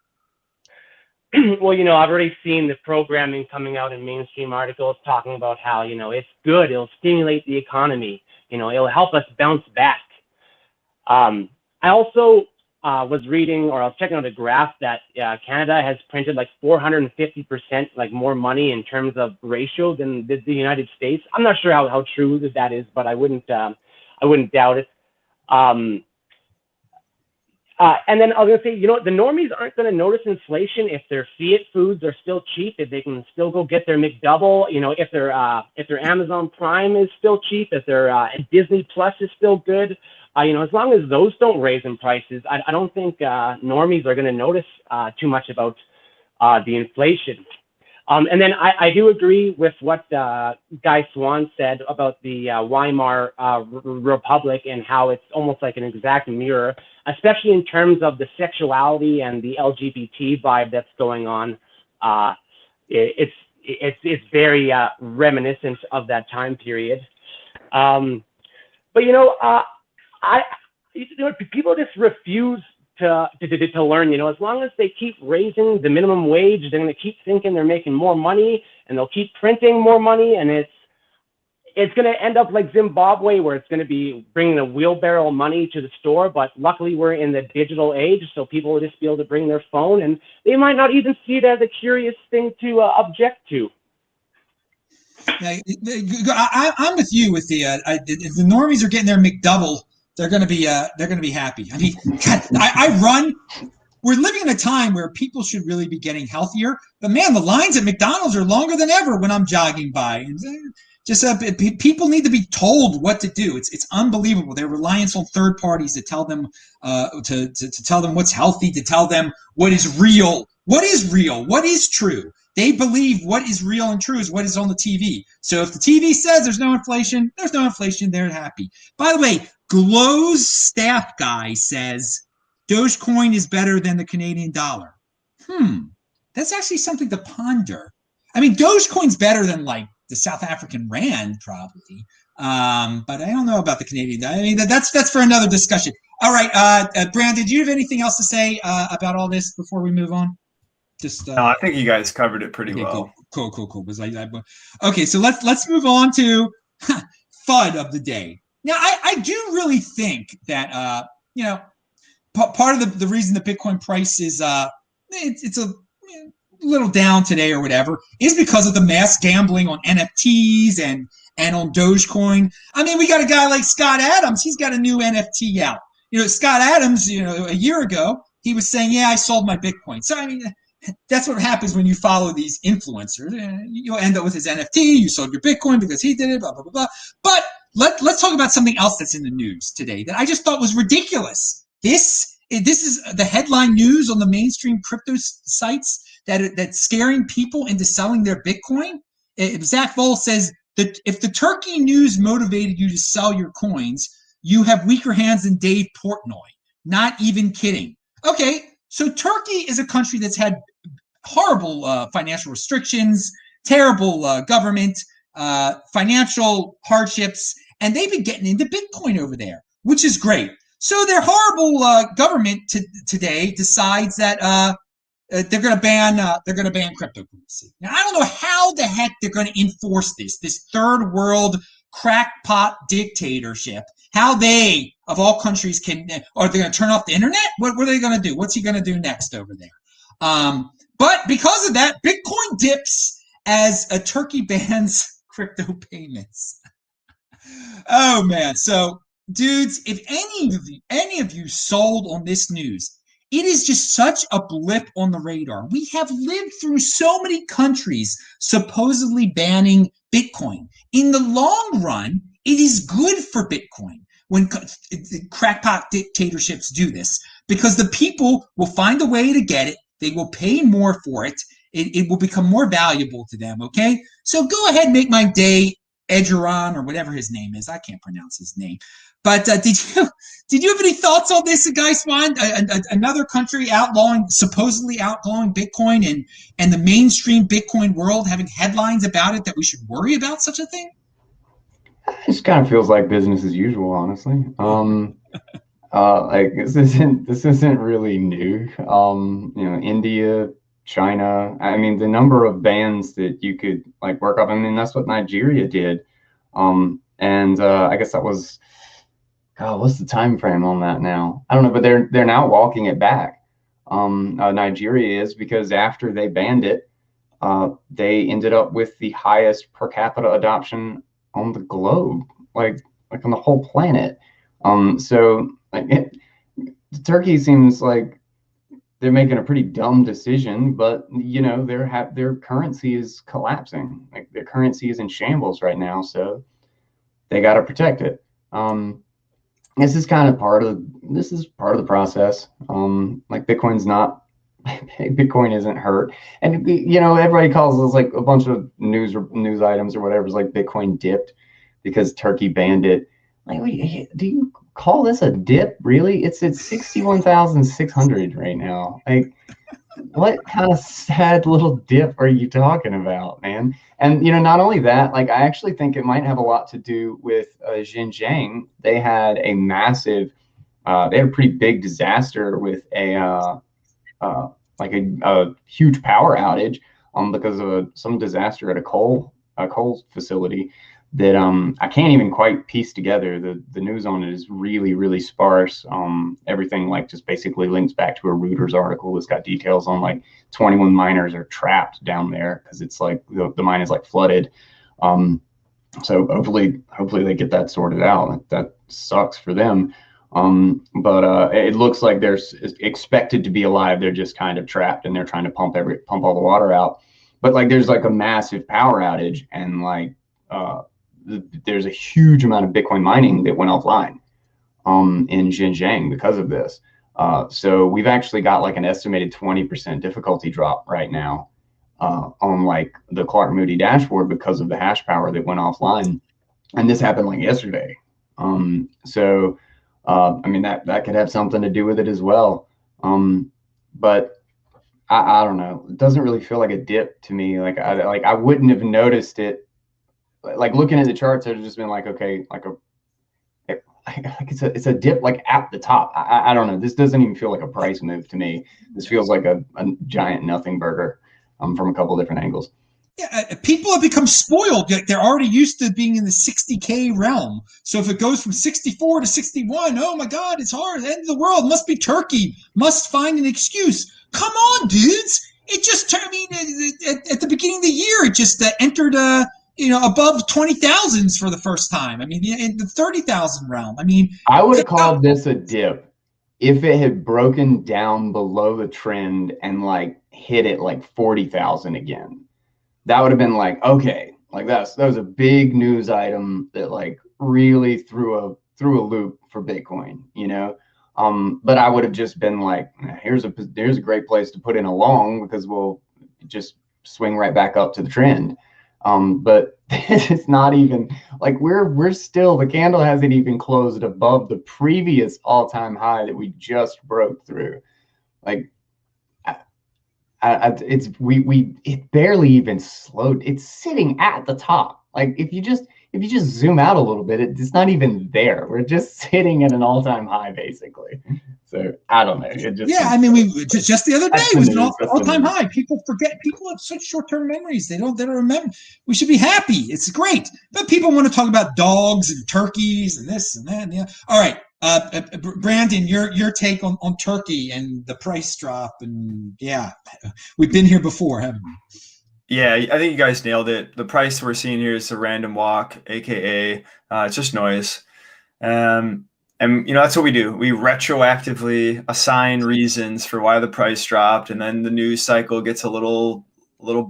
Speaker 4: Well, you know, I've already seen the programming coming out in mainstream articles talking about how, you know, it's good. It'll stimulate the economy. You know, it'll help us bounce back. I also was reading, or I was checking out a graph that Canada has printed like 450% like more money in terms of ratio than the United States. I'm not sure how true that is, but I wouldn't doubt it. And then I was gonna say, you know, the normies aren't gonna notice inflation if their fiat foods are still cheap, if they can still go get their McDouble, you know, if their Amazon Prime is still cheap, if their Disney Plus is still good. You know, as long as those don't raise in prices, I don't think normies are going to notice too much about the inflation. And then I do agree with what Guy Swan said about the Weimar Republic and how it's almost like an exact mirror, especially in terms of the sexuality and the LGBT vibe that's going on. It's very reminiscent of that time period. But you know, people just refuse to learn. You know, as long as they keep raising the minimum wage, they're going to keep thinking they're making more money, and they'll keep printing more money, and it's going to end up like Zimbabwe, where it's going to be bringing a wheelbarrow of money to the store. But luckily, we're in the digital age, so people will just be able to bring their phone, and they might not even see it as a curious thing to object to.
Speaker 1: I'm with you with if the normies are getting their McDouble, they're going to be happy. I mean, God, we're living in a time where people should really be getting healthier, but man, the lines at McDonald's are longer than ever when I'm jogging by. And just people need to be told what to do. It's unbelievable. Their reliance on third parties to tell them to tell them what's healthy, to tell them what is real, what is true. They believe what is real and true is what is on the TV. So if the TV says there's no inflation, they're happy. By the way, Glow's staff guy says Dogecoin is better than the Canadian dollar. That's actually something to ponder. I mean, Dogecoin's better than like the South African Rand probably. But I don't know about the Canadian. I mean, that's for another discussion. All right, Brandon, do you have anything else to say about all this before we move on?
Speaker 3: No, I think you guys covered it pretty well.
Speaker 1: Cool. Okay, so let's move on to FUD of the day. Now, I do really think that you know, part of the reason the Bitcoin price is it's a little down today or whatever is because of the mass gambling on NFTs and on Dogecoin. I mean, we got a guy like Scott Adams. He's got a new NFT out. You know, Scott Adams, you know, a year ago, he was saying, yeah, I sold my Bitcoin. So, I mean, that's what happens when you follow these influencers. You'll end up with his NFT. You sold your Bitcoin because he did it, blah, blah, blah, blah. But let's talk about something else that's in the news today that I just thought was ridiculous. This This is the headline news on the mainstream crypto sites that's scaring people into selling their Bitcoin. Zach Vol says that if the Turkey news motivated you to sell your coins, you have weaker hands than Dave Portnoy. Not even kidding. Okay, so Turkey is a country that's had horrible financial restrictions, terrible government, financial hardships, and they've been getting into Bitcoin over there, which is great. So their horrible government today decides that they're going to ban cryptocurrency. Now I don't know how the heck they're going to enforce this third world crackpot dictatorship. How they, of all countries, are they going to turn off the internet? What are they going to do? What's he going to do next over there? But because of that, Bitcoin dips as Turkey bans crypto payments. Oh man! So, dudes, if any of you sold on this news, it is just such a blip on the radar. We have lived through so many countries supposedly banning Bitcoin. In the long run, it is good for Bitcoin when crackpot dictatorships do this, because the people will find a way to get it. They will pay more for it. It will become more valuable to them, okay? So go ahead and make my day, Edgeron, or whatever his name is. I can't pronounce his name. But did you have any thoughts on this, Guy Swan? Another country supposedly outlawing Bitcoin, and the mainstream Bitcoin world having headlines about it, that we should worry about such a thing?
Speaker 2: It just kind of feels like business as usual, honestly. Like this isn't really new. India, China. I mean, the number of bans that you could like work up. I mean, that's what Nigeria did. I guess that was, God, what's the time frame on that now? I don't know, but they're now walking it back. Nigeria is, because after they banned it, they ended up with the highest per capita adoption on the globe, like on the whole planet. So like Turkey seems like they're making a pretty dumb decision, but their currency is collapsing. Like their currency is in shambles right now, so they got to protect it. This is part of the process. Like Bitcoin isn't hurt, and everybody calls us like a bunch of news items or whatever is like Bitcoin dipped because Turkey banned it. Like, wait, do you call this a dip? Really? It's at 61,600 right now. Like, what kind of sad little dip are you talking about, man? And not only that, like I actually think it might have a lot to do with Xinjiang. They had a massive, they had a pretty big disaster with a huge power outage because of some disaster at a coal facility that I can't even quite piece together. The news on it is really, really sparse. Everything like just basically links back to a Reuters article that's got details on like 21 miners are trapped down there because it's like the mine is like flooded. So hopefully they get that sorted out. That sucks for them. But it looks like they're expected to be alive. They're just kind of trapped and they're trying to pump all the water out. But like there's like a massive power outage, and like there's a huge amount of Bitcoin mining that went offline in Xinjiang because of this. So we've actually got like an estimated 20% difficulty drop right now on like the Clark Moody dashboard because of the hash power that went offline. And this happened like yesterday. So I mean, that could have something to do with it as well. But I don't know. It doesn't really feel like a dip to me. Like I wouldn't have noticed it. Like looking at the charts, I'd have just been like, okay, it's a dip like at the top. I don't know. This doesn't even feel like a price move to me. This feels like a giant nothing burger from a couple different angles.
Speaker 1: Yeah, people have become spoiled. They're already used to being in the 60K realm. So if it goes from 64 to 61, oh my God, it's hard. The end of the world. Must be Turkey. Must find an excuse. Come on, dudes. It just, I mean, at the beginning of the year, it just entered above 20,000s for the first time. I mean, in the 30,000 realm. I mean,
Speaker 2: I would have called this a dip if it had broken down below the trend and like hit it like 40,000 again. That would have been like, okay, like that was a big news item that like really threw a loop for Bitcoin, But I would have just been like, here's a great place to put in a long, because we'll just swing right back up to the trend. But it's not even like we're still, the candle hasn't even closed above the previous all-time high that we just broke through. Like it barely even slowed. It's sitting at the top. Like if you just zoom out a little bit, it's not even there. We're just sitting at an all-time high, basically. So I don't know. It just,
Speaker 1: yeah, I mean, we just the other day it was an all-time high. People forget. People have such short-term memories. They don't remember. We should be happy. It's great. But people want to talk about dogs and turkeys and this and that. And the all right, Brandon, your take on Turkey and the price drop, and yeah, we've been here before, haven't we?
Speaker 3: Yeah, I think you guys nailed it. The price we're seeing here is a random walk, aka it's just noise. And that's what we do. We retroactively assign reasons for why the price dropped, and then the news cycle gets a little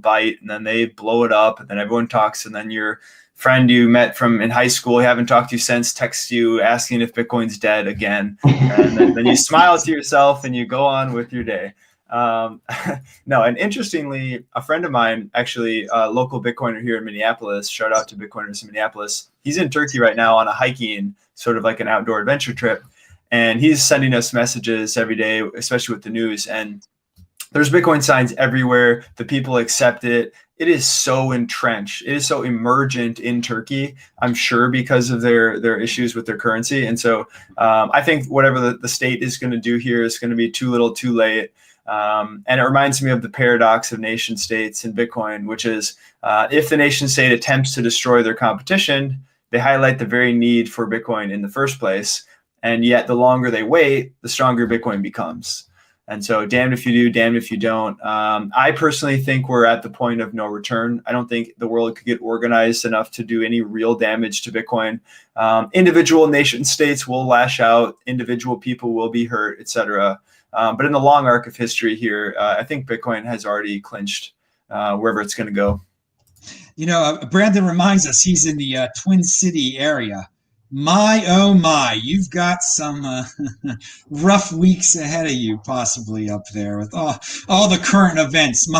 Speaker 3: bite, and then they blow it up, and then everyone talks, and then your friend you met from in high school, you haven't talked to you since, texts you asking if Bitcoin's dead again, and then you smile to yourself and you go on with your day. No, and interestingly, a friend of mine, actually a local Bitcoiner here in Minneapolis, shout out to Bitcoiners in Minneapolis. He's in Turkey right now on a hiking, sort of like an outdoor adventure trip. And he's sending us messages every day, especially with the news. And there's Bitcoin signs everywhere. The people accept it. It is so entrenched. It is so emergent in Turkey, I'm sure, because of their issues with their currency. And so I think whatever the state is going to do here is going to be too little, too late. And it reminds me of the paradox of nation states in Bitcoin, which is if the nation state attempts to destroy their competition, they highlight the very need for Bitcoin in the first place. And yet the longer they wait, the stronger Bitcoin becomes. And so damned if you do, damned if you don't. I personally think we're at the point of no return. I don't think the world could get organized enough to do any real damage to Bitcoin. Individual nation states will lash out. Individual people will be hurt, etc. But in the long arc of history here, I think Bitcoin has already clinched wherever it's going to go.
Speaker 1: Brandon reminds us he's in the Twin City area. My, oh my, you've got some rough weeks ahead of you possibly up there with all the current events.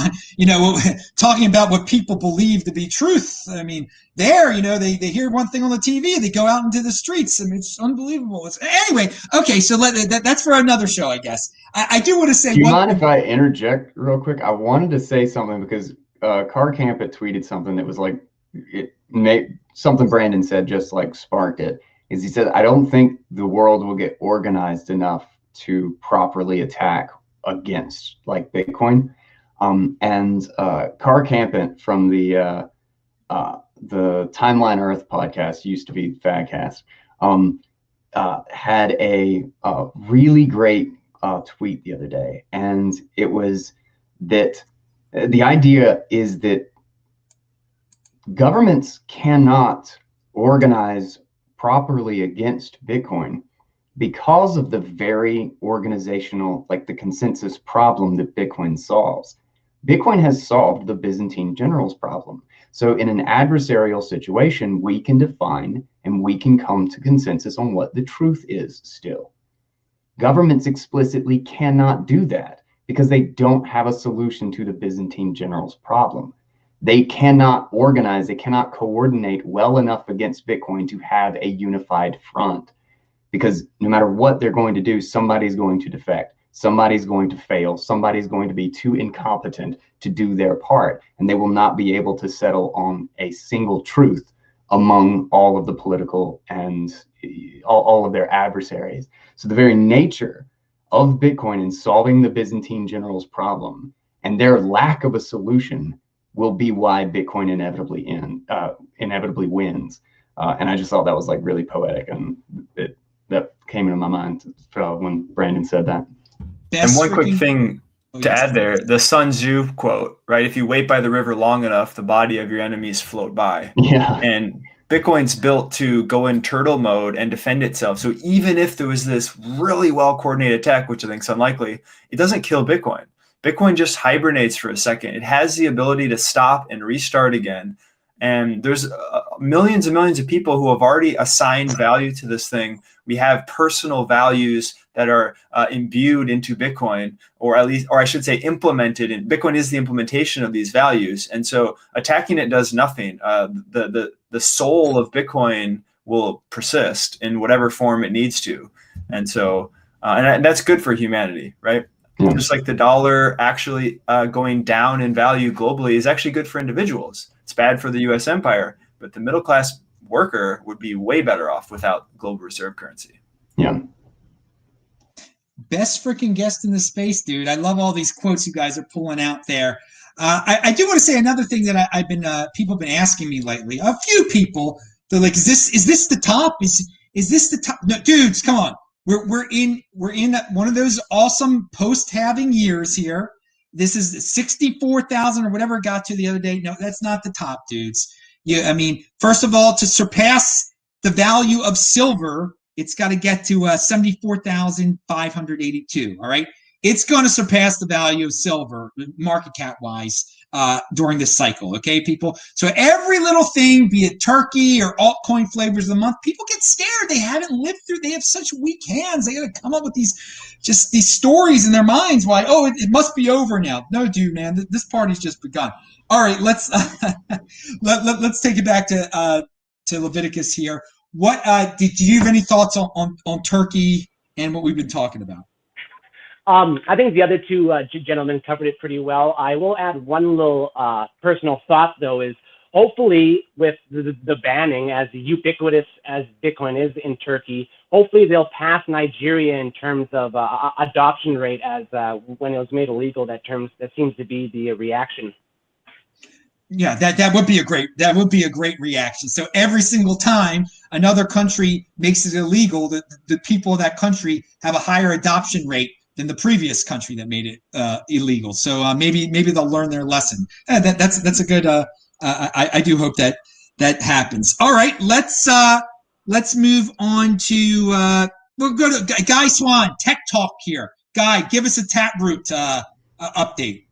Speaker 1: Talking about what people believe to be truth. I mean, they hear one thing on the TV, they go out into the streets. I mean, it's unbelievable. Anyway, okay, so that's for another show, I guess. I do want to say.
Speaker 2: Do you mind if I interject real quick? I wanted to say something because Car Camp had tweeted something that was like, it made something Brandon said just like sparked it. Is he said, I don't think the world will get organized enough to properly attack against like Bitcoin. And Car Campant from the Timeline Earth podcast, used to be Fadcast, had a really great tweet the other day. And it was that the idea is that governments cannot organize properly against Bitcoin because of the very organizational, like the consensus problem that Bitcoin solves. Bitcoin has solved the Byzantine generals problem. So in an adversarial situation, we can define and we can come to consensus on what the truth is still. Governments explicitly cannot do that because they don't have a solution to the Byzantine generals problem. They cannot organize, they cannot coordinate well enough against Bitcoin to have a unified front, because no matter what they're going to do, somebody's going to defect, somebody's going to fail, somebody's going to be too incompetent to do their part, and they will not be able to settle on a single truth among all of the political and all of their adversaries. So the very nature of Bitcoin in solving the Byzantine generals problem and their lack of a solution will be why Bitcoin inevitably wins. And I just thought that was like really poetic, and that came into my mind when Brandon said that.
Speaker 3: And one quick thing to add there, the Sun Tzu quote, right? If you wait by the river long enough, the body of your enemies float by.
Speaker 2: Yeah.
Speaker 3: And Bitcoin's built to go in turtle mode and defend itself. So even if there was this really well-coordinated attack, which I think is unlikely, it doesn't kill Bitcoin. Bitcoin just hibernates for a second. It has the ability to stop and restart again. And there's millions and millions of people who have already assigned value to this thing. We have personal values that are imbued into Bitcoin, or I should say implemented in Bitcoin is the implementation of these values. And so attacking it does nothing. The soul of Bitcoin will persist in whatever form it needs to. And so, and that's good for humanity, right?
Speaker 2: Yeah.
Speaker 3: Just like the dollar actually going down in value globally is actually good for individuals. It's bad for the US empire, but the middle class worker would be way better off without global reserve currency.
Speaker 2: Yeah.
Speaker 1: Best freaking guest in the space, dude. I love all these quotes you guys are pulling out there. I do want to say another thing that I've been people have been asking me lately. A few people, they're like, "Is this the top? Is this the top?" No, dudes, come on. We're in one of those awesome post-halving years here. This is 64,000 or whatever it got to the other day. No, that's not the top, dudes. I mean, first of all, to surpass the value of silver, it's got to get to 74,582. All right. It's going to surpass the value of silver market cap wise during this cycle. Okay, people. So every little thing, be it Turkey or altcoin flavors of the month, people get scared. They haven't lived through. They have such weak hands. They got to come up with these stories in their minds. Why? Oh, it must be over now. No, dude, man, this party's just begun. All right, let's let's take it back to Leviticus here. What did you have any thoughts on Turkey and what we've been talking about?
Speaker 4: I think the other two gentlemen covered it pretty well. I will add one little personal thought, though, is hopefully with the banning, as ubiquitous as Bitcoin is in Turkey, hopefully they'll pass Nigeria in terms of adoption rate as when it was made illegal. That seems to be the reaction.
Speaker 1: Yeah, that would be a great reaction. So every single time another country makes it illegal, the people of that country have a higher adoption rate than the previous country that made it illegal. So maybe they'll learn their lesson. That's a good. I do hope that happens. All right, let's move on to we'll go to Guy Swan, Tech Talk here. Guy, give us a Taproot update.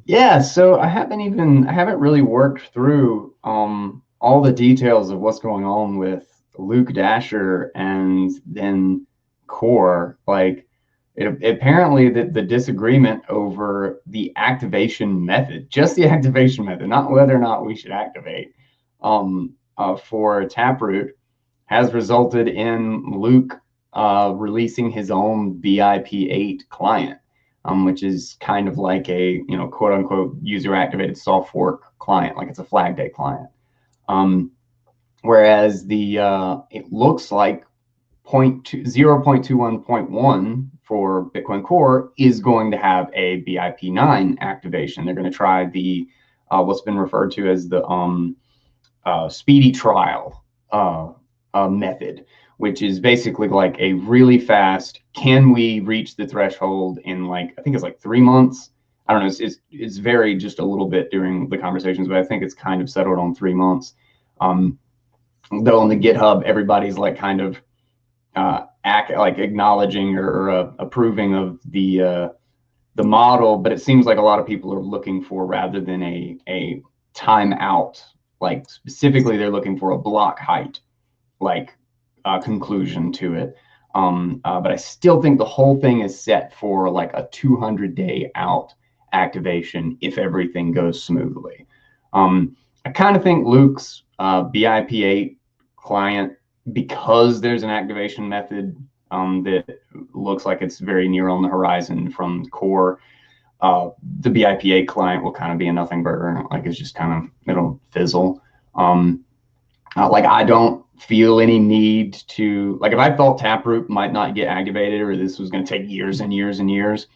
Speaker 2: Yeah, so I haven't really worked through all the details of what's going on with Luke Dasher and then Core. Like, apparently the disagreement over the activation method, just the activation method, not whether or not we should activate, for Taproot, has resulted in Luke releasing his own BIP8 client. Which is kind of like a, quote unquote, user activated soft fork client, like it's a Flag Day client. Whereas it looks like 0.21.1 for Bitcoin Core is going to have a BIP9 activation. They're going to try the what's been referred to as the speedy trial method, which is basically like a really fast, can we reach the threshold in I think it's 3 months? I don't know, it's varied just a little bit during the conversations, but I think it's kind of settled on 3 months. Though on the GitHub, everybody's kind of acknowledging or approving of the model, but it seems like a lot of people are looking for, rather than a timeout, specifically they're looking for a block height, conclusion to it. But I still think the whole thing is set for a 200-day out activation if everything goes smoothly. I kind of think Luke's BIP8 client, because there's an activation method that looks like it's very near on the horizon from Core, the BIP8 client will kind of be a nothing burger. It's just it'll fizzle. I don't feel any need to, if I thought Taproot might not get activated, or this was going to take years and years and years,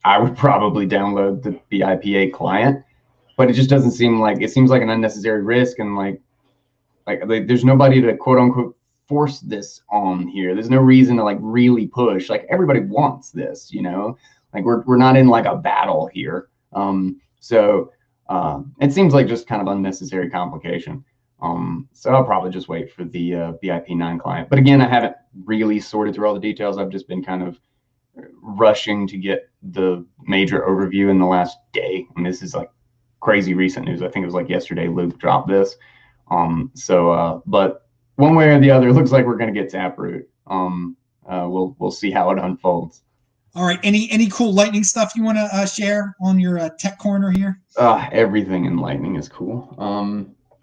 Speaker 2: I would probably download the BIP8 client. But it just doesn't seem it seems like an unnecessary risk, and there's nobody to quote unquote force this on here. There's no reason to really push. Everybody wants this, we're not in a battle here. So it seems like just kind of unnecessary complication. So I'll probably just wait for the BIP9 client. But again, I haven't really sorted through all the details. I've just been kind of rushing to get the major overview in the last day. And this is crazy recent news. I think it was like yesterday, Luke dropped this. But one way or the other, it looks like we're going to get Taproot. We'll see how it unfolds.
Speaker 1: All right. Any cool Lightning stuff you want to share on your tech corner here?
Speaker 2: Everything in Lightning is cool.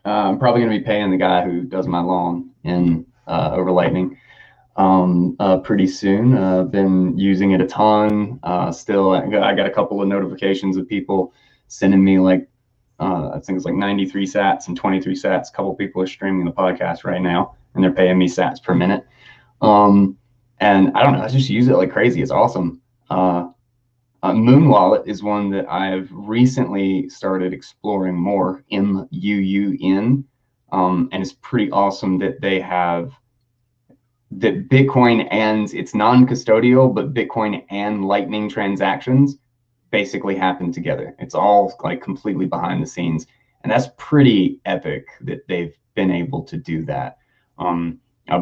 Speaker 2: I'm probably going to be paying the guy who does my lawn in over Lightning pretty soon. Been using it a ton. Still, I got a couple of notifications of people sending me like I think it's like 93 sats and 23 sats. A couple people are streaming the podcast right now, and they're paying me sats per minute. And I don't know, I just use it like crazy. It's awesome. Moon Wallet is one that I've recently started exploring more, MUUN. And it's pretty awesome that they have that Bitcoin and it's non-custodial, but Bitcoin and Lightning transactions basically happen together. It's all like completely behind the scenes. And that's pretty epic that they've been able to do that.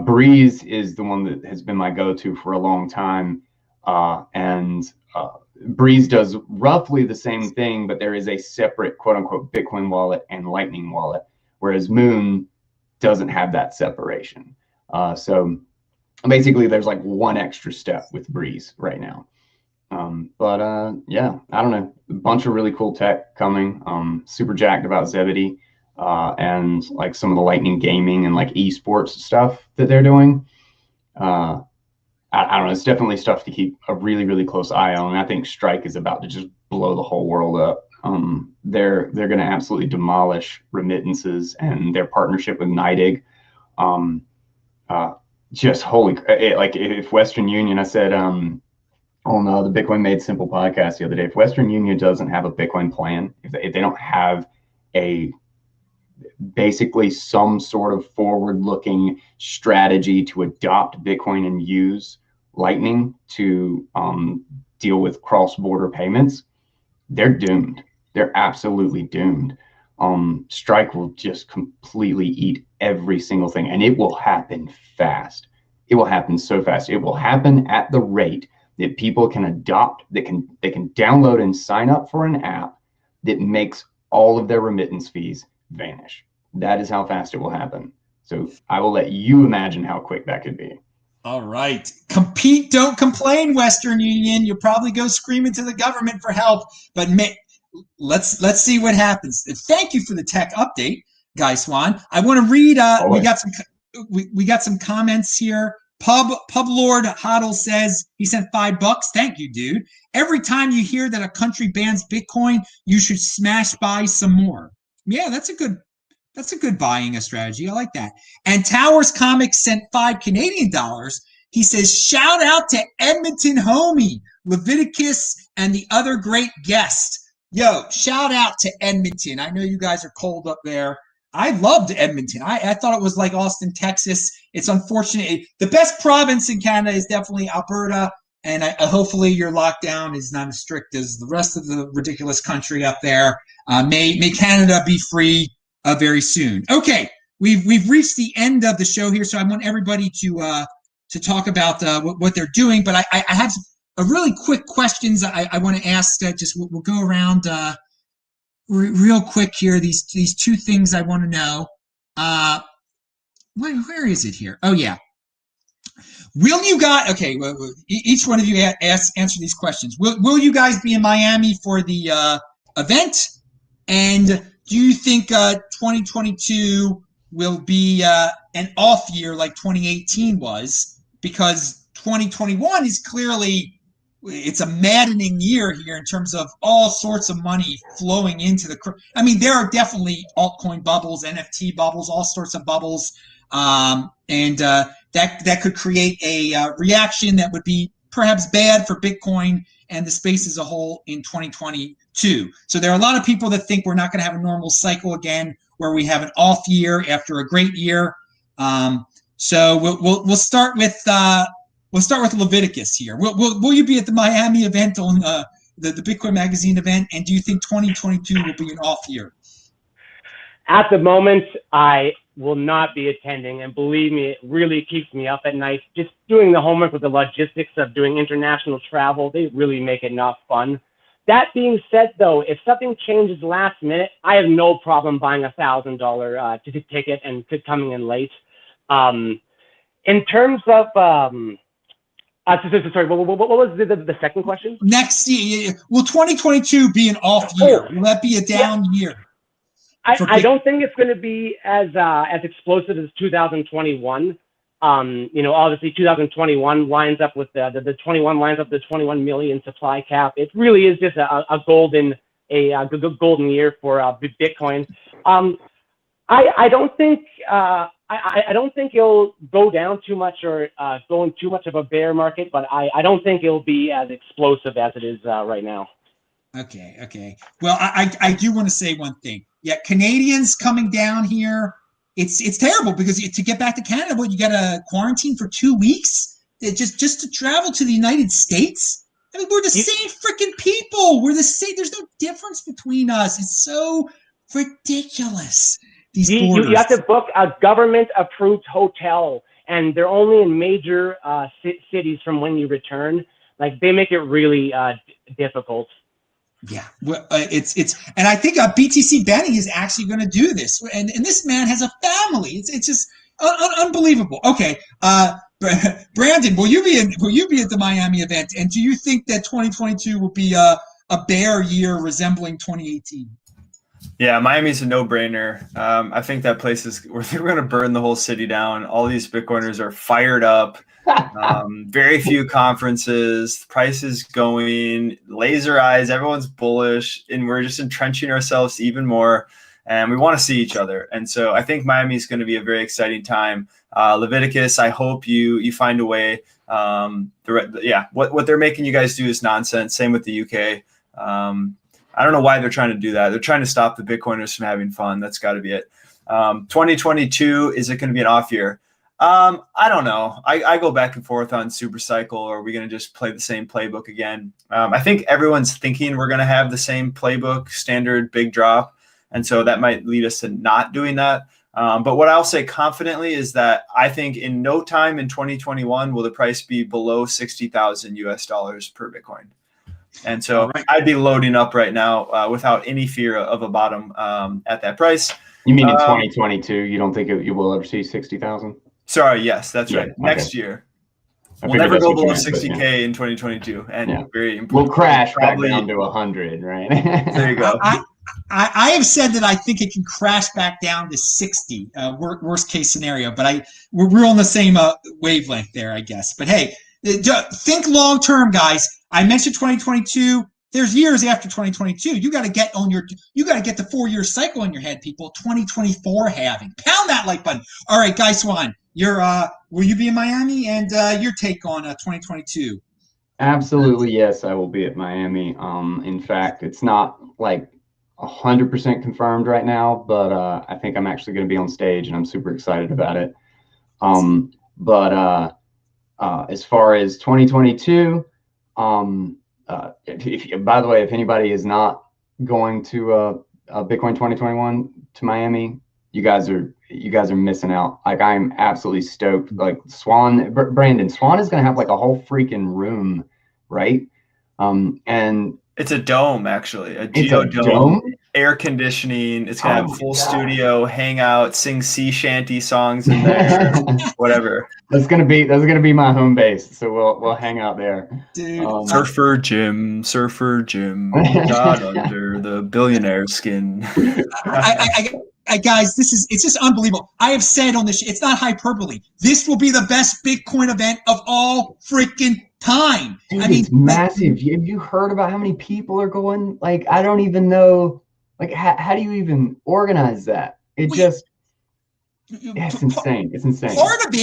Speaker 2: Breeze is the one that has been my go-to for a long time. Breeze does roughly the same thing, but there is a separate quote unquote Bitcoin wallet and Lightning wallet, whereas Moon doesn't have that separation. So basically there's like one extra step with Breeze right now. Yeah, I don't know, a bunch of really cool tech coming. Super jacked about Zebedee. And like some of the Lightning gaming and like esports stuff that they're doing. I don't know. It's definitely stuff to keep a really, really close eye on. I think Strike is about to just blow the whole world up. They're going to absolutely demolish remittances, and their partnership with NYDIG. Just holy, like if Western Union, I said on the Bitcoin Made Simple podcast the other day, if Western Union doesn't have a Bitcoin plan, if they don't have basically some sort of forward-looking strategy to adopt Bitcoin and use Lightning to deal with cross-border payments, they're doomed. They're absolutely doomed. Strike will just completely eat every single thing, and it will happen fast. It will happen so fast. It will happen at the rate that people can adopt, they can download and sign up for an app that makes all of their remittance fees vanish. That is how fast it will happen. So I will let you imagine how quick that could be.
Speaker 1: All right. Compete, don't complain, Western Union. You'll probably go screaming to the government for help, but let's see what happens. Thank you for the tech update, Guy Swan. I want to read we got some comments here. Pub Lord Hoddle says he sent $5. Thank you, dude. Every time you hear that a country bans Bitcoin, you should smash buy some more. Yeah, that's a good buying strategy. I like that. And Towers Comics sent $5 Canadian. He says, shout out to Edmonton homie, Leviticus, and the other great guest. Yo, shout out to Edmonton. I know you guys are cold up there. I loved Edmonton. I thought it was like Austin, Texas. It's unfortunate. The best province in Canada is definitely Alberta, and hopefully your lockdown is not as strict as the rest of the ridiculous country up there. May Canada be free very soon. Okay, we've reached the end of the show here, so I want everybody to talk about what they're doing. But I have a really quick questions I want to ask. We'll go around real quick here. These two things I want to know. Where is it here? Oh yeah. Will you guys? Okay, each one of you answer these questions. Will you guys be in Miami for the event? And do you think 2022 will be an off year like 2018 was? Because 2021 is clearly, it's a maddening year here in terms of all sorts of money flowing into I mean, there are definitely altcoin bubbles, NFT bubbles, all sorts of bubbles. And that could create a reaction that would be perhaps bad for Bitcoin and the space as a whole in 2022. So there are a lot of people that think we're not going to have a normal cycle again, where we have an off year after a great year. So we'll start with Leviticus here. Will you be at the Miami event on the Bitcoin Magazine event? And do you think 2022 will be an off year?
Speaker 4: At the moment, I will not be attending, and believe me, it really keeps me up at night. Just doing the homework with the logistics of doing international travel, they really make it not fun. That being said, though, if something changes last minute, I have no problem buying $1,000 ticket and coming in late. In terms of, sorry, what was the second question?
Speaker 1: Next year, will 2022 be an off year? Will that be a down year?
Speaker 4: I don't think it's going to be as explosive as 2021. Obviously 2021 lines up with the 21 lines up the 21 million supply cap. It really is just a golden year for Bitcoin. I don't think it'll go down too much or go in too much of a bear market, but I don't think it'll be as explosive as it is right now.
Speaker 1: Okay. Well, I do want to say one thing. Yeah, Canadians coming down here, it's terrible because to get back to Canada, you got to quarantine for 2 weeks just to travel to the United States. I mean, we're the same freaking people. We're the same. There's no difference between us. It's so ridiculous. These borders.
Speaker 4: You have to book a government-approved hotel, and they're only in major cities from when you return. Like, they make it really difficult.
Speaker 1: Yeah, well, and I think BTC Benny is actually going to do this, and this man has a family. It's just unbelievable. Okay, Brandon, will you be at the Miami event? And do you think that 2022 will be a bear year resembling 2018?
Speaker 3: Yeah, Miami's a no-brainer. I think that place we're going to burn the whole city down. All these Bitcoiners are fired up. Very few conferences, prices going, laser eyes, everyone's bullish, and we're just entrenching ourselves even more. And we want to see each other. And so I think Miami is going to be a very exciting time. Leviticus, I hope you find a way. What they're making you guys do is nonsense. Same with the UK. I don't know why they're trying to do that. They're trying to stop the Bitcoiners from having fun. That's got to be it. 2022, is it going to be an off year? I don't know. I go back and forth on super cycle. Or are we going to just play the same playbook again? I think everyone's thinking we're going to have the same playbook, standard big drop. And so that might lead us to not doing that. But what I'll say confidently is that I think in no time in 2021 will the price be below $60,000 per Bitcoin. And so I'd be loading up right now without any fear of a bottom at that price.
Speaker 2: You mean in 2022, you don't think you will ever see 60,000?
Speaker 3: Sorry, yes, that's right. Next year. We'll never go below 60K in 2022. And very important.
Speaker 2: We'll crash back down to 100, right?
Speaker 3: There you go.
Speaker 1: I have said that I think it can crash back down to 60, worst case scenario. But we're on the same wavelength there, I guess. But hey, think long term, guys. I mentioned 2022. There's years after 2022. You got to get the 4-year cycle in your head, people. 2024 having. Pound that like button. All right, Guy Swan, will you be in Miami? And your take on 2022?
Speaker 2: Absolutely, yes. I will be at Miami. In fact, it's not like 100% confirmed right now, but I think I'm actually going to be on stage, and I'm super excited about it. But as far as 2022. By the way, if anybody is not going to Bitcoin 2021 to Miami, you guys are missing out. Like, I'm absolutely stoked. Like, Brandon Swan is going to have like a whole freaking room, right? And
Speaker 3: it's a dome, actually, a geodome, air conditioning. It's gonna have full studio, hang out, sing sea shanty songs in there, whatever.
Speaker 2: That's gonna be my home base. So we'll hang out there.
Speaker 1: Dude,
Speaker 3: Surfer Jim, got under the billionaire skin.
Speaker 1: Guys, it's just unbelievable. I have said on this, it's not hyperbole. This will be the best Bitcoin event of all freaking time.
Speaker 2: Dude, it's massive. Have you heard about how many people are going? Like, I don't even know. Like, how do you even organize that? It's insane. It's insane. Part
Speaker 1: of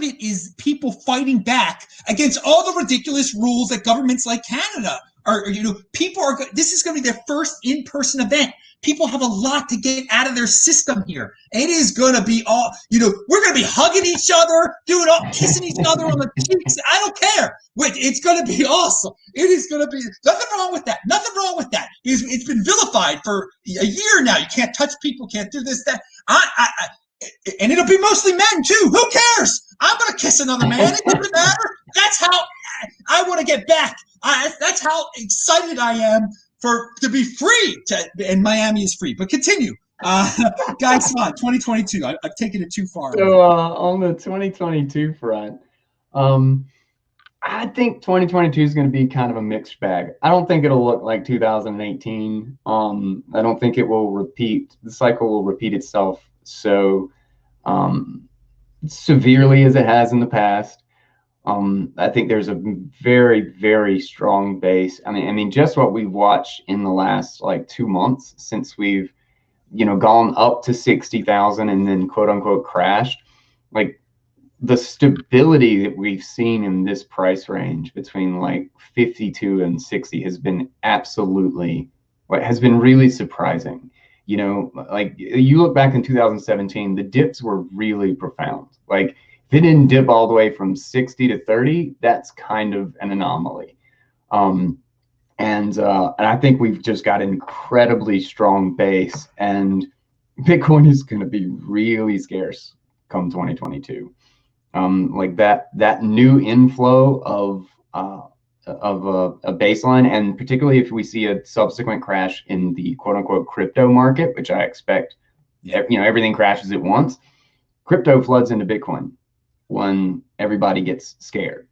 Speaker 1: it is people fighting back against all the ridiculous rules that governments like Canada are. People are. This is going to be their first in-person event. People have a lot to get out of their system here. It is going to be all, we're going to be hugging each other, kissing each other on the cheeks. I don't care. It's going to be awesome. It is going to be nothing wrong with that. Nothing wrong with that. It's been vilified for a year now. You can't touch people, can't do this, that. And it'll be mostly men too. Who cares? I'm going to kiss another man. It doesn't matter. That's how I want to get back That's how excited I am to be free. And Miami is free. But continue. Guy Swan, 2022. I've taken it too far.
Speaker 2: So on the 2022 front, I think 2022 is going to be kind of a mixed bag. I don't think it'll look like 2018. I don't think it will repeat. The cycle will repeat itself so severely as it has in the past. I think there's a very, very strong base. I mean, just what we've watched in the last like 2 months since we've, gone up to 60,000 and then quote unquote crashed. Like the stability that we've seen in this price range between like 52 and 60 has been really surprising. Like you look back in 2017, the dips were really profound. Like if it didn't dip all the way from 60 to 30, that's kind of an anomaly. And I think we've just got an incredibly strong base, and Bitcoin is going to be really scarce come 2022. Like that new inflow of a baseline, and particularly if we see a subsequent crash in the quote unquote crypto market, which I expect, everything crashes at once, crypto floods into Bitcoin when everybody gets scared.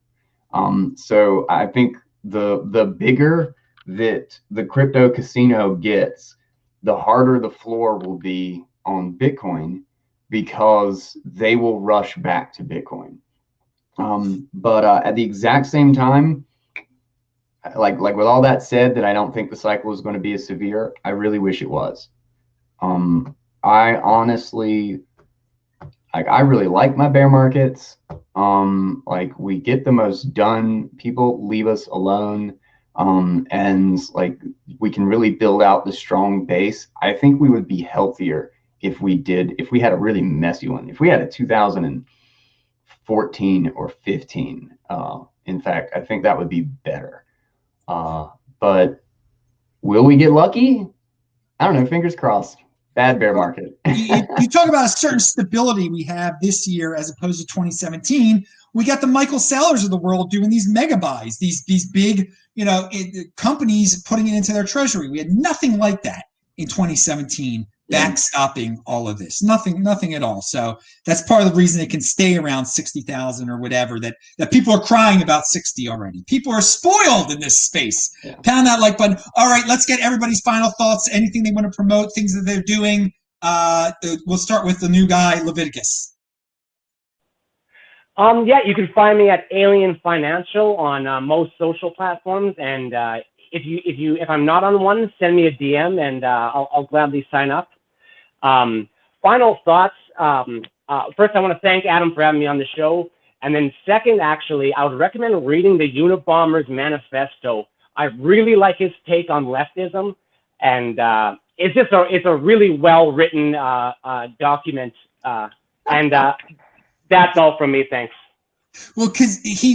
Speaker 2: So I think the bigger that the crypto casino gets, the harder the floor will be on Bitcoin, because they will rush back to Bitcoin. But at the exact same time, like with all that said, that I don't think the cycle is going to be as severe. I really wish it was. I honestly, I really like my bear markets. Like we get the most done. People leave us alone. And like we can really build out the strong base. I think we would be healthier if we had a really messy one. If we had a 2014 or 15, in fact, I think that would be better. But will we get lucky? I don't know. Fingers crossed. Bad bear market.
Speaker 1: You talk about a certain stability we have this year as opposed to 2017. We got the Michael Saylors of the world doing these mega buys, these big, companies putting it into their treasury. We had nothing like that in 2017, backstopping all of this. Nothing at all. So that's part of the reason it can stay around 60,000 or whatever, that people are crying about 60 already. People are spoiled in this space. Yeah. Pound that like button. All right, let's get everybody's final thoughts. Anything they want to promote, things that they're doing. We'll start with the new guy, Leviticus.
Speaker 4: You can find me at Alien Financial on most social platforms, and if I'm not on one, send me a DM, and I'll gladly sign up. Final thoughts. First, I want to thank Adam for having me on the show, and then second, actually, I would recommend reading the Unabomber's Manifesto. I really like his take on leftism, and it's a really well written document, and that's all from me. Thanks.
Speaker 1: Well, because he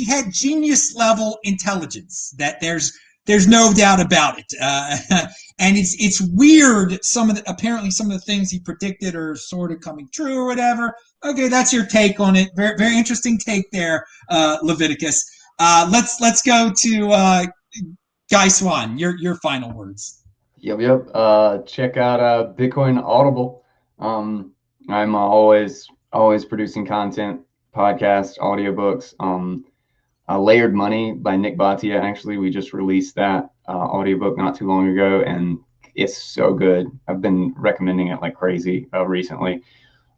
Speaker 1: had genius level intelligence. That there's no doubt about it. And it's weird. Apparently some of the things he predicted are sort of coming true or whatever. Okay, that's your take on it. Very, very interesting take there, Leviticus. Let's go to Guy Swan. Your final words.
Speaker 2: Yep. Check out Bitcoin Audible. I'm always producing content, podcasts, audiobooks. Layered Money by Nick Bhatia. Actually, we just released that audiobook not too long ago, and it's so good. I've been recommending it like crazy recently.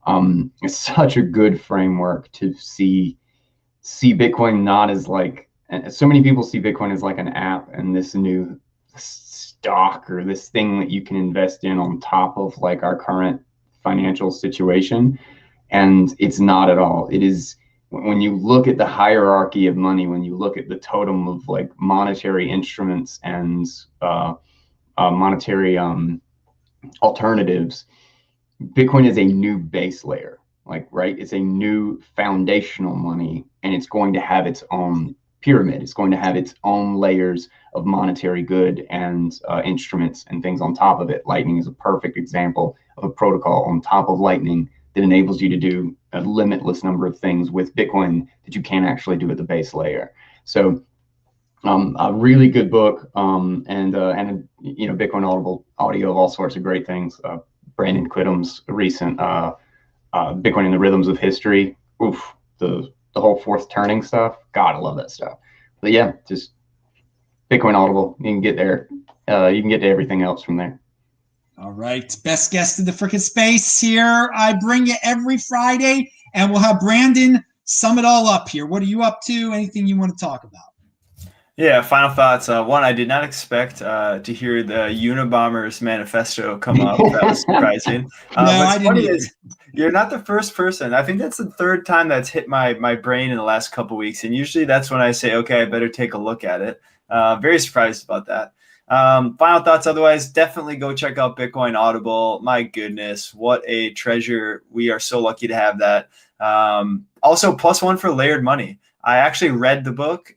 Speaker 2: It's such a good framework to see Bitcoin not as like, so many people see Bitcoin as like an app and this new stock or this thing that you can invest in on top of like our current financial situation. And it's not at all. It is, when you look at the hierarchy of money, when you look at the totem of like monetary instruments and monetary alternatives, Bitcoin is a new base layer, right? It's a new foundational money, and it's going to have its own pyramid. It's going to have its own layers of monetary good and instruments and things on top of it. Lightning is a perfect example of a protocol on top of Lightning that enables you to do a limitless number of things with Bitcoin that you can't actually do at the base layer. So A really good book, and Bitcoin audio of all sorts of great things. Brandon Quittem's recent Bitcoin and the Rhythms of History. Oof, the whole fourth turning stuff. God, I love that stuff. But yeah, just Bitcoin Audible. You can get there. You can get to everything else from there.
Speaker 1: All right, best guest in the freaking space here. I bring you every Friday, and we'll have Brandon sum it all up here. What are you up to? Anything you want to talk about?
Speaker 3: Yeah, final thoughts. One, I did not expect to hear the Unabomber's manifesto come up. That was surprising.
Speaker 1: No,
Speaker 3: what's
Speaker 1: I didn't
Speaker 3: funny
Speaker 1: either.
Speaker 3: is you're not the first person. I think that's the third time that's hit my brain in the last couple of weeks. And usually that's when I say, okay, I better take a look at it. Very surprised about that. Final thoughts. Otherwise, definitely go check out Bitcoin Audible. My goodness, what a treasure. We are so lucky to have that. Also, +1 for layered money. I actually read the book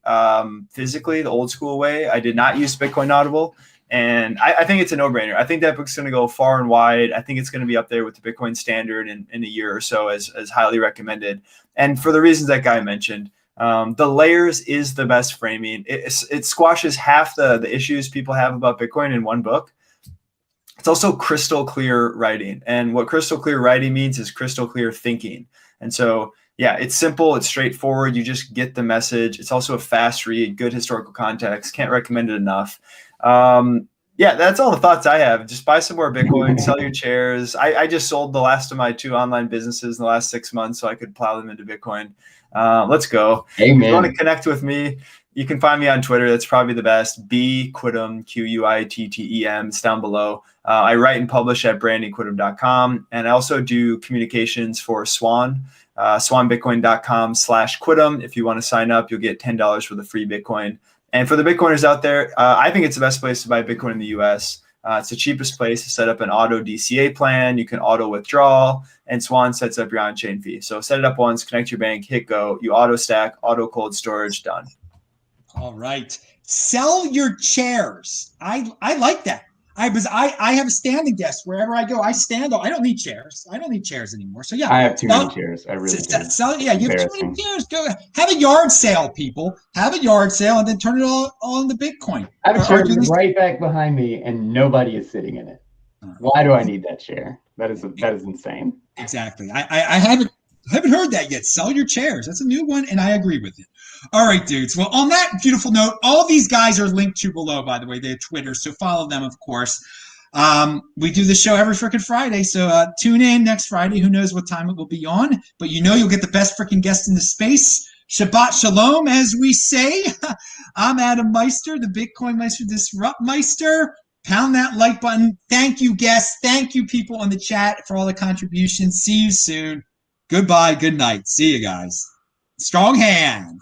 Speaker 3: physically, the old school way. I did not use Bitcoin Audible. And I think it's a no-brainer. I think that book's going to go far and wide. I think it's going to be up there with the Bitcoin Standard in a year or so as highly recommended. And for the reasons that Guy mentioned, the layers is the best framing. It squashes half the issues people have about Bitcoin in one book. It's also crystal clear writing. And what crystal clear writing means is crystal clear thinking. And so, yeah, it's simple. It's straightforward. You just get the message. It's also a fast read, good historical context. Can't recommend it enough. Yeah, that's all the thoughts I have. Just buy some more Bitcoin, sell your shares. I just sold the last of my 2 online businesses in the last 6 months so I could plow them into Bitcoin. Let's go.
Speaker 2: Amen.
Speaker 3: If you want to connect with me, you can find me on Twitter. That's probably the best. Quittem, Quittem. It's down below. I write and publish at brandonquittem.com. And I also do communications for Swan, swanbitcoin.com/Quittem. If you want to sign up, you'll get $10 for the free Bitcoin. And for the Bitcoiners out there, I think it's the best place to buy Bitcoin in the US. It's the cheapest place to set up an auto DCA plan. You can auto withdraw, and Swan sets up your on-chain fee. So set it up once, connect your bank, hit go. You auto stack, auto cold storage, done.
Speaker 1: All right. Sell your chairs. I like that. I have a standing desk wherever I go. I stand. I don't need chairs. I don't need chairs anymore. So yeah,
Speaker 2: I have too many chairs. I really do.
Speaker 1: Yeah, you have too many chairs. Go have a yard sale, people. Have a yard sale and then turn it all into Bitcoin.
Speaker 2: I have a chair right back behind me, and nobody is sitting in it. Why do I need that chair? That is insane.
Speaker 1: Exactly. I haven't heard that yet. Sell your chairs. That's a new one, and I agree with it. All right, dudes. Well, on that beautiful note, all these guys are linked to below, by the way. They have Twitter, so follow them, of course. We do the show every freaking Friday, so tune in next Friday. Who knows what time it will be on, but you'll get the best freaking guest in the space. Shabbat Shalom, as we say. I'm Adam Meister, the BitcoinMeister, Disrupt Meister. Pound that like button. Thank you, guests. Thank you, people in the chat, for all the contributions. See you soon. Goodbye. Good night. See you guys. Strong hand.